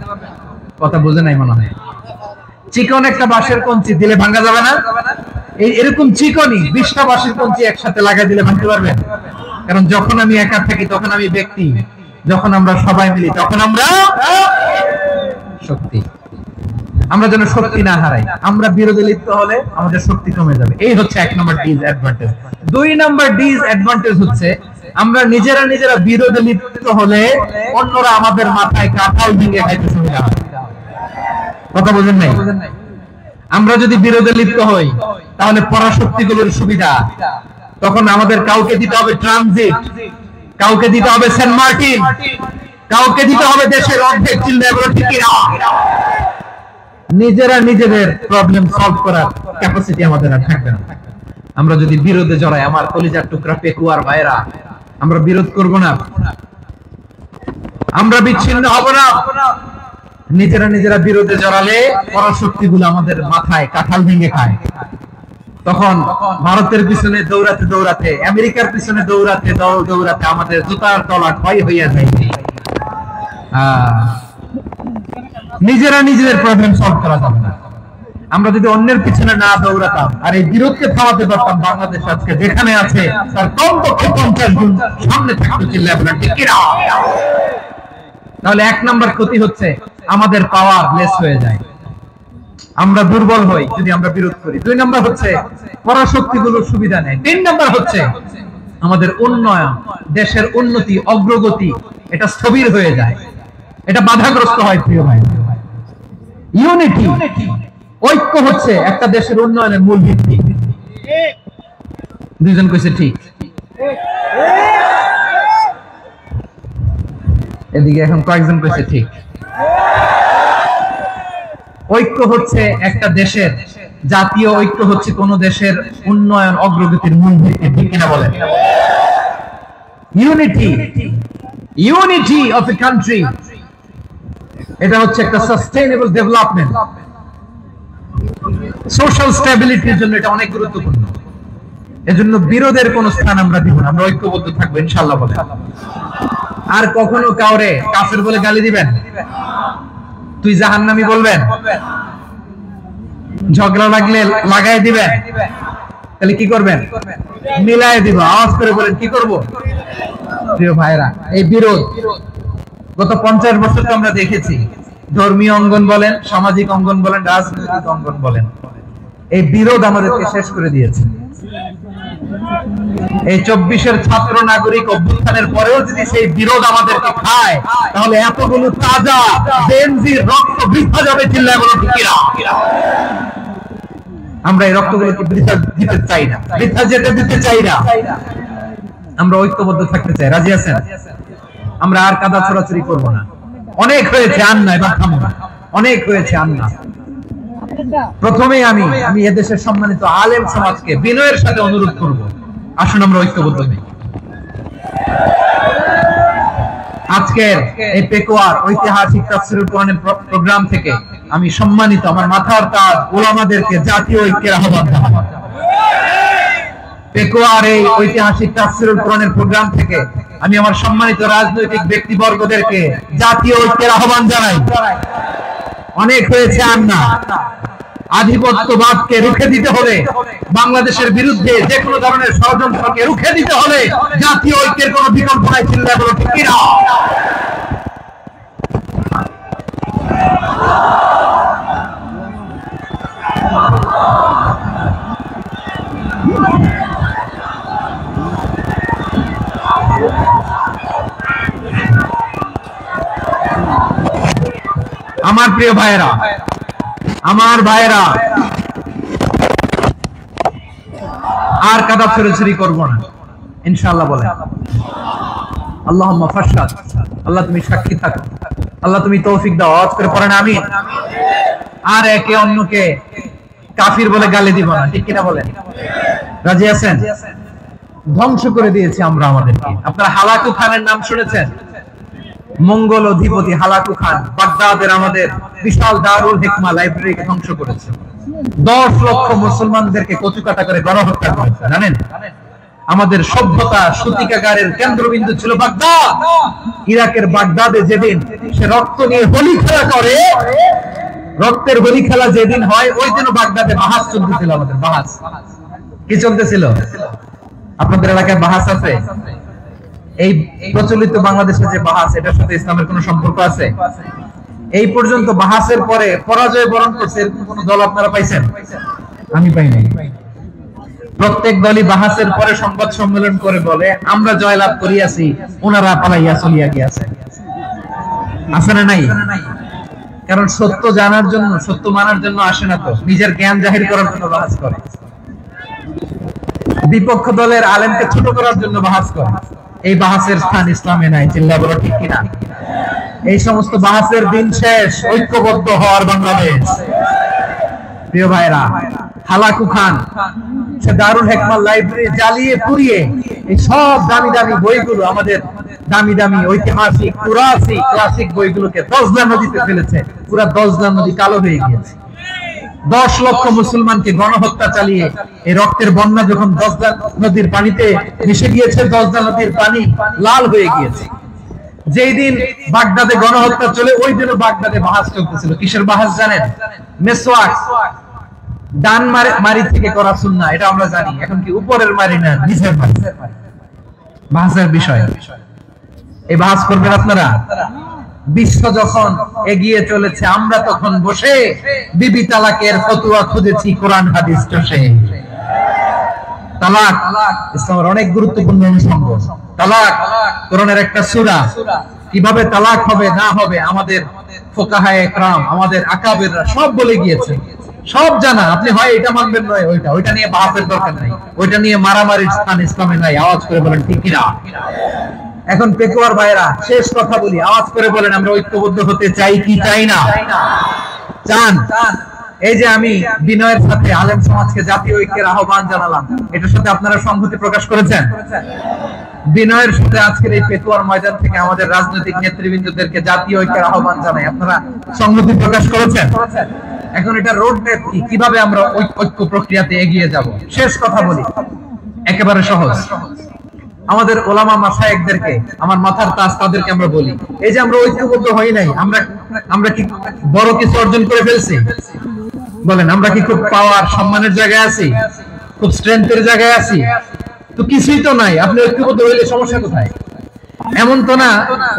কথা বোঝে নাই মনে হয়। চিকন একটা বাঁশের কঞ্চি দিলে ভাঙা যাবে না? এরকম চিকনই 20টা বাঁশের কঞ্চি একসাথে লাগাই দিলে ভাঙতে পারবেন? কারণ যখন আমি একা থাকি তখন আমি ব্যক্তি, যখন আমরা সবাই মিলি তখন আমরা শক্তি। আমরা যেন শক্তি না হারাই, আমরা বিরোধে লিপ্ত হলে আমাদের শক্তি কমে যাবে। এই হচ্ছে 1 নম্বর ডিসঅ্যাডভান্টেজ। 2 নম্বর ডিসঅ্যাডভান্টেজ হচ্ছে আমরা নিজেরা বিরোধে লিপ্ত হলে অন্যরা আমাদের মাথায় কাঁঠাল ভেঙে খাইতে সুবিধা হয়। কথা বোঝেন নাই? আমরা যদি বিরোধে লিপ্ত হই তাহলে পরাশক্তিগুলোর সুবিধা, তখন আমাদের কাউকে দিতে হবে ট্রানজিট, কাউকে দিতে হবে সেন্ট মার্টিন, কাউকে দিতে হবে দেশের অর্ধেক চিল্লায় বলে ঠিক না। নিজেদের প্রবলেম সলভ করার ক্যাপাসিটি আমাদের আর থাকবে না। আমরা যদি বিরোধে জড়াই, আমার কলিজার টুকরা পেকুয়ার ভাইরা, আমরা বিরোধ করব না, আমরা বিচ্ছিন্ন হব না। নিজেরা বিরোধে জড়ালে পরাশক্তিগুলো আমাদের মাথায় কাঁঠাল ভেঙে খায়। তখন ভারতের পিছনে দৌড়াতে, আমেরিকার পিছনে দৌড়াতে আমাদের জুতার তলা ক্ষয় হইয়া যায়। নিজেদের প্রবলেম সলভ করা যাবে না। আমরা যদি অন্যের পিছনে না দৌড়াতাম আর এই বিরোধকে থামাতে পারতাম, বাংলাদেশ আজকে যেখানে আছে তার কমপক্ষে 50 গুণ সামনে থাকতে চিল্লায় বলেন ঠিক কিনা? তাহলে 1 নম্বর ক্ষতি হচ্ছে আমাদের পাওয়ার লেস হয়ে যায়, আমরা দুর্বল হই যদি আমরা বিরোধ করি। 2 নম্বর হচ্ছে পরাশক্তিগুলোর সুবিধা নেয়। 3 নম্বর হচ্ছে আমাদের উন্নয়ন, দেশের উন্নতি, অগ্রগতি, এটা স্থবির হয়ে যায়, এটা বাধাগ্রস্ত হয়। প্রিয় ভাই, ইউনিটি, ঐক্য হচ্ছে একটা দেশের উন্নয়নের মূল ভিত্তি। দুইজন কইছে ঠিক, এদিকে এখন কয়েকজন কইছে ঠিক। ঐক্য হচ্ছে একটা দেশের, জাতীয় ঐক্য হচ্ছে কোন দেশের উন্নয়ন, অগ্রগতির মূল ভিত্তি, ঠিক কিনা বলেন? ইউনিটি অফ এ কান্ট্রি, এটা হচ্ছে একটা সাস্টেইনেবল ডেভেলপমেন্ট, সোশ্যাল স্টেবিলিটির জন্য এটা অনেক গুরুত্বপূর্ণ। এজন্য বিরোধের কোন স্থান আমরা দিব না, আমরা ঐক্যবদ্ধ থাকবো ইনশাআল্লাহ বলে। আর কখনো কাউরে কাফের বলে গালি দিবেন, তুই জাহান্নামী বলবেন, ঝগড়া লাগলে লাগাই দিবেন, তাহলে কি করবেন? মিলাই দিব। আওয়াজ করে বলেন কি করব? প্রিয় ভাইরা, এই বিরোধ গত 50 বছর তো আমরা দেখেছি, ধর্মীয় অঙ্গন বলেন, সামাজিক অঙ্গন বলেন, রাজনৈতিক অঙ্গন বলেন, এই বিরোধ আমাদেরকে শেষ করে দিয়েছে। এই 24-এর ছাত্র নাগরিক অভ্যুত্থানের পরেও যদি সেই বিরোধ আমাদেরকে খায়, তাহলে এতগুলো তাজা জেনজির রক্ত বৃথা যাবে, চিল্লায় বলো ঠিক কিনা? আমরা এই রক্তগুলোকে বৃথা দিতে চাই না, বৃথা যেতে দিতে চাই না। আমরা ঐক্যবদ্ধ থাকতে চাই। রাজি আছেন? আমরা আর কাদা ছোড়াছুরি করবো না। অনেক হয়েছে আন্না, এবার থামো না। অনেক হয়েছে আন্না। প্রথমেই আমি এদেশের সম্মানিত আলেম সমাজকে বিনয়ের সাথে অনুরোধ করব, আসুন আমরা ঐক্যবদ্ধ হই। আজকের এই পেকুয়ার ঐতিহাসিক তাফসীরুল কোরআনের প্রোগ্রাম থেকে আমি সম্মানিত আমার মাথার তাজ উলামাদেরকে জাতীয় ঐক্যের আহ্বান জানাই। পেকুয়ার এই ঐতিহাসিক তাফসীরুল কোরআনের প্রোগ্রাম থেকে আমি আমার সম্মানিত রাজনৈতিক ব্যক্তিবর্গদেরকে জাতীয় ঐক্যের আহ্বান জানাই। অনেক হয়েছে আর না, আধিপত্যবাদকে রুখে দিতে হলে, বাংলাদেশের বিরুদ্ধে যে কোনো ধরনের ষড়যন্ত্রকে রুখে দিতে হলে জাতীয় ঐক্যের কোনো বিকল্প নাই। চিল্লায় বলো ঠিক কিনা? আমার প্রিয় ভাইয়েরা, আমার ভাইয়েরা, আর কাদা ছড়াছড়ি করবো না ইনশাআল্লাহ। বলে আল্লাহুম্মা ফাশহাদ, আল্লাহ তুমি সাক্ষী থাকো, আল্লাহ তুমি তৌফিক দাও। আওয়াজ করে পড়েন আমিন। আর একে অন্যকে কাফির বলে গালি দিব না, ঠিক কিনা বলেন? রাজি আছেন? ধ্বংস করে দিয়েছি আমরা আমাদেরকে। আপনারা হালাকু খানের নাম শুনেছেন? মঙ্গল অধিপতি হালাকু খান বাগদাদের আমাদের বিশাল দারুল হিকমা লাইব্রেরিকে ধ্বংস করেছে। 10 লক্ষ মুসলমানদেরকে কচুকাটা করে গণহত্যা করেছে। জানেন, আমাদের সভ্যতা সূতিকাগারের কেন্দ্রবিন্দু ছিল বাগদাদ। ইরাকের বাগদাদে যেদিন সে রক্ত নিয়ে হোলি খেলা করে, রক্তের হোলি খেলা যেদিন হয়, ওই দিন বাগদাদে বাহাস চলতেছিল। আমাদের বাহাস কি চলতেছিল? আপনাদের এলাকায় বাহাস আছে? এই প্রচলিত বাংলাদেশের যে বাহাস, এটার সাথে ইসলামের কোন সম্পর্ক আছে? এই পর্যন্ত বাহাসের পরে পরাজয় বরণ করছে এরকম কোন দল আপনারা পাইছেন? আমি পাই নাই। প্রত্যেক দলই বাহাসের পরে সংবাদ সম্মেলন করে বলে আমরা জয়লাভ করিয়াছি, ওনারা পালাইয়া চলিয়া গিয়াছে। আছে না নাই? কারণ সত্য জানার জন্য, সত্য মানার জন্য আসে না, তো নিজের জ্ঞান জাহির করার জন্য বাহাস করে। বিপক্ষ দলের আলেমকে ছোট করার জন্য বাহাস করে। এই বাহাসের স্থান ইসলামে নাই। চিল্লায় বলো ঠিক কিনা? এই সমস্ত বাহাসের দিন শেষ। ঐক্যবদ্ধ হওয়ার বাংলাদেশ। প্রিয় ভাইরা, হালাকু খান সে দারুল হিকমা লাইব্রেরি জ্বালিয়ে পুড়িয়ে এই সব দামি দামি বইগুলো, আমাদের দামি দামি ঐতিহাসিক তুরাসি ক্লাসিক বইগুলোকে দজলা নদীতে ফেলেছে। পুরা দজলা নদী কালো হয়ে গিয়েছে। 10 লক্ষ মুসলমানকে গণহত্যা চালিয়ে এই রক্তের বন্যা যখন দজলা নদীর পানিতে মিশে গিয়েছে, দজলা নদীর পানি লাল হয়ে গিয়েছে। যেই দিন বাগদাদে গণহত্যা চলে, ওই দিনও বাগদাদে বাহাস চলতেছিল। কিসের বাহাস জানেন? মেসওয়াক, ডান মারি থেকে করা সুন্নাহ, এটা আমরা জানি। এখন কি উপরের মারি না, নিচের মারি? বাহাসের বিষয়। এই বাহাস করবেন আপনারা? বিশ্ব যখন এগিয়ে চলেছে, আমরা তখন বসে বিবি তালাকের ফতোয়া খুঁজেছি কোরআন হাদিস চষে। তালাক ইসলামের অনেক গুরুত্বপূর্ণ অনুষঙ্গ। তালাক কোরআনের একটা সূরা। কিভাবে তালাক হবে না হবে আমাদের ফুকাহায়ে ইকরাম, আমাদের আকাবেররা সব বলে গিয়েছে, সব জানা। আপনি হয় এটা মানবেন, নয় ওইটা। ওইটা নিয়ে বাহাসের দরকার নাই, ওইটা নিয়ে মারামারির স্থান ইসলামে নাই। আওয়াজ করে বলেন ঠিক কিনা? এখন পেকুয়ার ভাইরা, শেষ কথা বলি, আওয়াজ করে বলেন আমরা ঐক্যবদ্ধ হতে চাই কি চাই না? চান? এই যে আমি বিনয়ের সাথে আলেম সমাজকে জাতীয় ঐক্যের আহ্বান জানালাম, এটার সাথে আপনারা সংহতি প্রকাশ করেছেন? বিনয়ের সাথে আজকের এই পেকুয়ার ময়দান থেকে আমাদের রাজনৈতিক নেতৃবৃন্দদেরকে জাতীয় ঐক্যের আহ্বান জানাই, আপনারা সংহতি প্রকাশ করেছেন? এখন এটা রোড ম্যাপ কি, কিভাবে আমরা ঐক্য প্রক্রিয়াতে এগিয়ে যাব? শেষ কথা বলি, একেবারে সহজ। আমাদের ওলামা মাশায়েখদেরকে, আমার মাথার তাজ তাদেরকে আমরা বলি, এই যে আমরা ঐক্যবদ্ধ হই নাই, আমরা কি বড় কিছু অর্জন করে ফেলছি? বলেন, আমরা কি খুব পাওয়ার সম্মানের জায়গায় আছি? খুব স্ট্রেংথের জায়গায় আছি? তো কিছুই তো নাই। আপনি ঐক্যবদ্ধ হইলে সমস্যা কোথায়? এমন তো না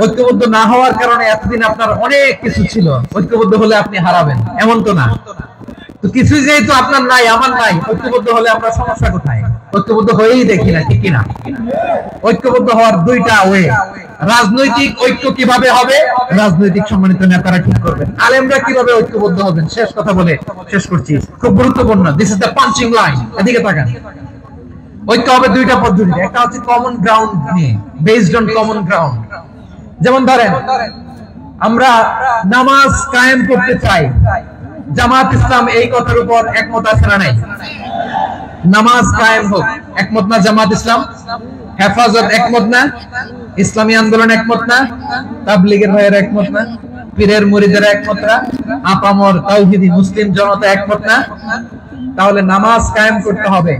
ঐক্যবদ্ধ না হওয়ার কারণে এতদিন আপনার অনেক কিছু ছিল, ঐক্যবদ্ধ হলে আপনি হারাবেন, এমন তো না। তো কিছুই যেহেতু আপনার নাই, আমার নাই, ঐক্যবদ্ধ হলে আমরা সমস্যা কোথায়? ঐক্যবদ্ধ হয়েই দেখি না, ঠিক কিনা? ঐক্যবদ্ধ হওয়ার দুইটা ওয়ে। রাজনৈতিক ঐক্য কিভাবে হবে? রাজনৈতিক সম্মানিত নেতারা ঠিক করবেন। আলেমরা কিভাবে ঐক্যবদ্ধ হবেন? শেষ কথা বলে শেষ করছি, খুব গুরুত্বপূর্ণ। This is the punching line. এদিকে তাকান। ঐক্য হবে দুইটা পদ্ধতিতে। একটা হচ্ছে কমন গ্রাউন্ড নিয়ে, বেসড অন কমন গ্রাউন্ড। যেমন ধরেন আমরা নামাজ কায়েম করতে চাই, জামাত ইসলাম এই কথার উপর একমত আছে না নাই? নামাজ কায়েম হোক, একমত না জামাত ইসলাম? হেফাজত একমত না? ইসলামী আন্দোলন একমত না? তাবলীগের ভাইয়েরা একমত না? পীরের মুরিদেরা একমত না? আপামর তাওহীদি মুসলিম জনতা একমত না? তাহলে নামাজ কায়েম করতে হবে,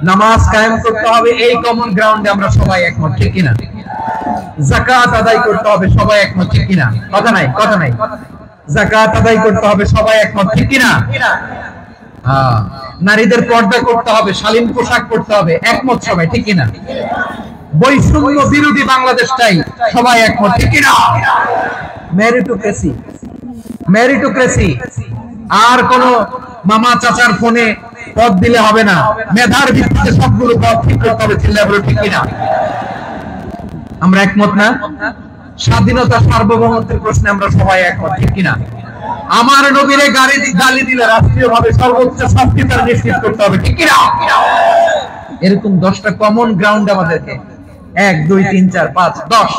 নামাজ কায়েম করতে হবে, এই কমন গ্রাউন্ডে আমরা সবাই একমত, ঠিক কিনা? যাকাত আদায় করতে হবে, সবাই একমত, ঠিক কিনা? কথা নাই, কথা নাই। যাকাত আদায় করতে হবে, সবাই একমত, ঠিক কিনা? নারীদের পর্দা করতে হবে, শালীন পোশাক পরতে হবে, একমত সবাই, ঠিক কিনা? বৈষম্য বিরোধী বাংলাদেশটাই সবাই একমত, ঠিক কিনা? মেরিটোক্রেসি, মেরিটোক্রেসি, আর কোন মামা চাচার ফোনে পদ দিলে হবে না, মেধার ভিত্তিতে সবগুলো পদ ঠিক করতে হবে, চিল্লায় বলো ঠিক কিনা? আমরা একমত না? স্বাধীনতা সার্বভৌমত্বের প্রশ্নে আমরা সবাই একমত, ঠিক কিনা? আমার নবীরে গালি দিলে রাষ্ট্রীয়ভাবে সর্বোচ্চ শাস্তির নিশ্চিত করতে হবে, ঠিক কিনা? এরকম 10টা কমন গ্রাউন্ড আমাদেরকে, 1 2 3 4 5 10,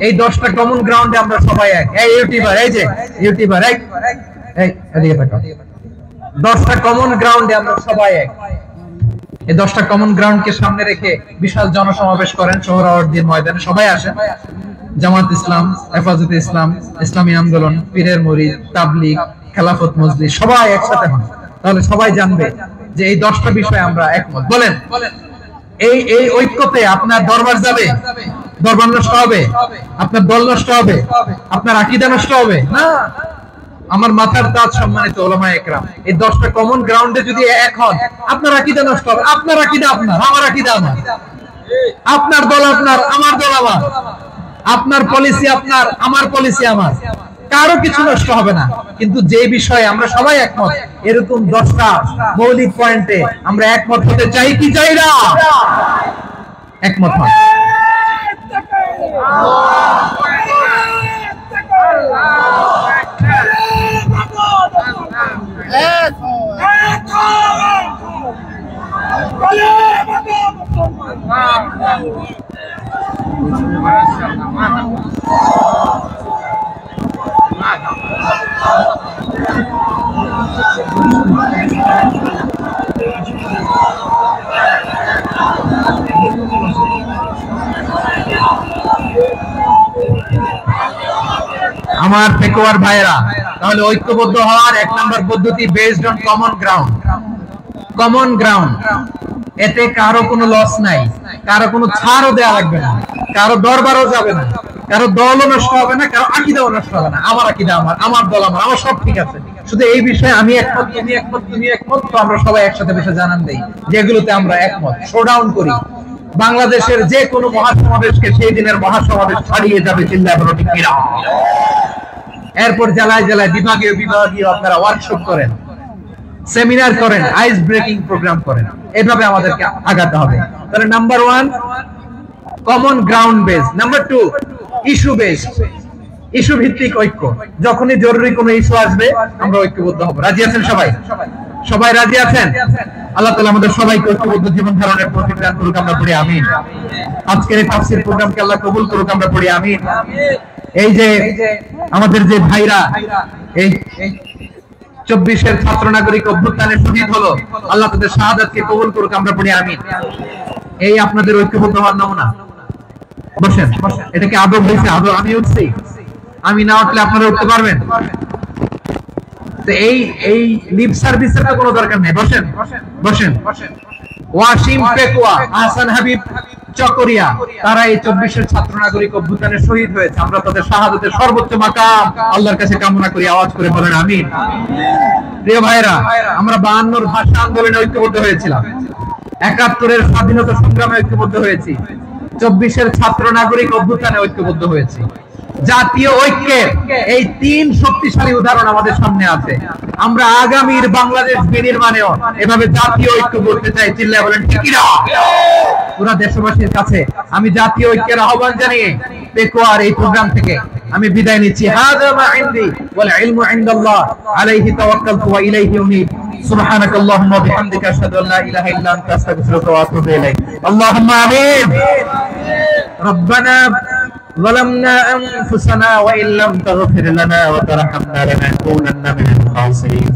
এই 10টা কমন গ্রাউন্ডে আমরা সবাই এক। এই ইউটিউবার, এই যে ইউটিউবার, এই এদিকে তাকাও, 10টা কমন গ্রাউন্ডে আমরা সবাই এক। এই 10টা কমন গ্রাউন্ডকে সামনে রেখে বিশাল জনসমাবেশ করেন সোহরাওয়ার্দীর ময়দানে, সবাই আসেন। জামাত ইসলাম, হেফাজতে ইসলাম, ইসলামী আন্দোলন, পীরের মুরিদ, তাবলীগ, খেলাফত মজলিস, সবাই একসাথে হন, তাহলে সবাই জানবে যে এই 10টা বিষয়ে আমরা একমত। বলেন, এই এই ঐক্যতে আপনার দরবার যাবে? দরবার নষ্ট হবে? আপনার দল নষ্ট হবে? আপনার আকীদা নষ্ট হবে? না। আমার মাথার তাজ সম্মানিত উলামায়ে কেরাম, এই 10টা কমন গ্রাউন্ডে যদি এক হন, আপনার আকীদা নষ্ট হবে? আপনার আকীদা আপনার, আমার আকীদা আমার, আপনার দল আপনার, আমার দল আমার, আপনার পলিসি আপনার, আমার পলিসি আমার, কারো কিছু নষ্ট হবে না। কিন্তু যে বিষয়ে আমরা সবাই একমত, এরকম 10টা মৌলিক পয়েন্টে আমরা একমত হতে চাই কি চাই না? একমত হন। আমার পেকোয়ার ভাইরা, তাহলে ঐক্যবদ্ধ হওয়ার 1 নম্বর পদ্ধতি based on common ground. Common ground, এতে কারো কোনো লস নাই, কারো কোনো ছাড়ও দেয়া লাগবে না, কারো দরবারও যাবে না, কারো দলও নষ্ট হবে না, কারো আকীদাও নষ্ট হবে না। আমার আকীদা আমার, আমার দল আমার, আমার সব ঠিক আছে। শুধু এই বিষয়ে আমি একমত, তুমি একমত, তুমি একমত, তো আমরা সবাই একসাথে বসে জানান দেই যেগুলোতে আমরা একমত, শোডাউন করি। বাংলাদেশের যে কোনো মহাসমাবেশকে সেই দিনের মহাসমাবেশ ছাড়িয়ে যাবে, চিল্লায় বলো ঠিক কিনা? এরপর জেলায় জেলায় বিভাগীয় বিভাগীয় আপনারা ওয়ার্কশপ করেন, সেমিনার করেন, আইস ব্রেকিং প্রোগ্রাম করেন, এভাবে আমাদেরকে আগাতে হবে। তাহলে number 1 common ground base, number 2 issue base, issue ভিত্তিক ঐক্য। যখনই জরুরি কোনো ইস্যু আসবে আমরা ঐক্যবদ্ধ হব। রাজি আছেন সবাই? সবাই রাজি আছেন? আল্লাহ তাআলা আমাদের সবাইকে ঐক্যবদ্ধ জীবন ধারণের প্রতি দান করুক, আমরা পড়ি আমিন। আজকের এই তাফসীর প্রোগ্রামকে আল্লাহ কবুল করুক, আমরা পড়ি আমিন। এই যে আমাদের যে ভাইরা এই 24-এর ছাত্র নাগরিক অভ্যুত্থানে শহীদ হলো, আল্লাহ তাদের শাহাদাতকে কবুল করুক, আমরা পড়ি আমিন। এই আপনাদের ঐক্যবদ্ধ হওয়ার নমুনা। বসেন, এটা কি আদব হয়েছে? আদব আমি উঠছি, আমি না উঠলে আপনারা উঠতে পারবেন? তো এই এই লিপ সার্ভিসের তো কোনো দরকার নেই। বসেন বসেন। ওয়াসিম পেকুয়া, আহসান হাবিব চকরিয়া, তারা এই 24-এর ছাত্র নাগরিক অভ্যুত্থানে শহীদ হয়েছে। আমরা তাদের শাহাদাতের সর্বোচ্চ মাকাম আল্লাহর কাছে কামনা করি, আওয়াজ করে বলেন আমিন। প্রিয় ভাইরা, আমরা 52-র ভাষা আন্দোলনে ঐক্যবদ্ধ হয়েছিলাম, 71-এর স্বাধীনতা সংগ্রামে ঐক্যবদ্ধ হয়েছি, 24-এর ছাত্র নাগরিক অভ্যুত্থানে ঐক্যবদ্ধ হয়েছি। জাতীয় ঐক্যের এই 3 শক্তিশালী উদাহরণ আমাদের সামনে আছে। আমরা আগামীর বাংলাদেশ বিনির্মাণেও এভাবে জাতীয় ঐক্য করতে চাই, চিল্লায় বলেন ঠিক কিনা? পুরা দেশবাসীর কাছে আমি জাতীয় ঐক্যের আহ্বান জানিয়ে পেকুয়ার এই প্রোগ্রাম থেকে আমি বিদায় নিচ্ছি। হাযা মা ইনদি ওয়াল ইলমু ইনদাল্লাহ, আলাইহি তাওয়াক্কালতু ওয়া ইলাইহি উনীব। সুবহানাক আল্লাহুম্মা ওয়া বিহামদিকা আশহাদু আল্লা ইলাহা ইল্লা আনতা আস্তাগফিরুকা ওয়া আতুবু ইলাইক। আল্লাহুম্মা আমিন। রব্বানা ظلمنا أنفسنا وإن لم تغفر لنا وترحمنا لنكونن من الخاسرين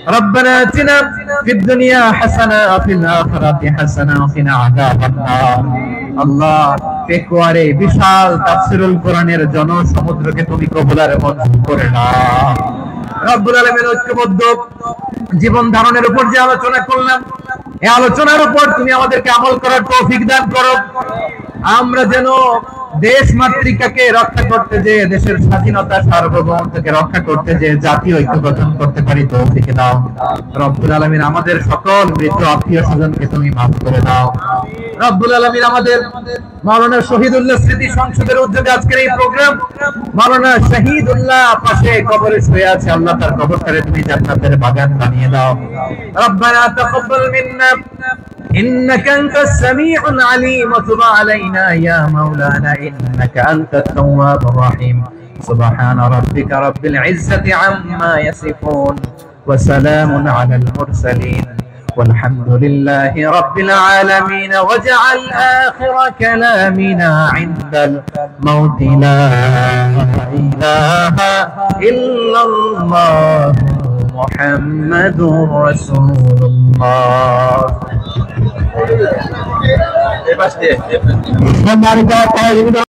ربنا آتنا في الدنيا حسنة وفي الآخرة حسنة وقنا عذاب النار আল্লাহ পেকুয়ারে বিশাল তাফসীরুল কোরআনের জনসমুদ্রকে তুমি কবুলার মঞ্জুর করে নাও রব্বুল আলামিন ঐক্যবদ্ধ জীবন ধারণের উপর যে আলোচনা করলাম এই আলোচনার উপর তুমি আমাদেরকে আমল করার তৌফিক দান করো আমরা যেন দেশ মাতৃকাকে রক্ষা করতে যে দেশের স্বাধীনতা সার্বভৌমত্বকে রক্ষা করতে যে জাতীয় ঐক্য গঠন করতে পারি তৌফিক দাও রব্বুল আলামিন আমাদের সকল মৃত আত্মীয় স্বজনকে তুমি মাফ করে দাও রব্বুল আলামিন আমাদের মাওলানা শহীদুল্লাহ স্মৃতি সংসদের উদ্যোগে আজকের এই প্রোগ্রাম মাওলানা শহীদুল্লাহ পাশে কবরে শুয়ে আছে আল্লাহ তার কবরটারে তুমি জান্নাতের বাগান বানিয়ে দাও রব্বানা তাকাব্বাল মিন্না إنك أنت السميع العليم وتب علينا يا مولانا إنك أنت التواب الرحيم سبحان ربك رب العزة عما يصفون وسلام على المرسلين والحمد لله رب العالمين واجعل آخر كلامنا عند الموت لا إله إلا الله محمد رسول الله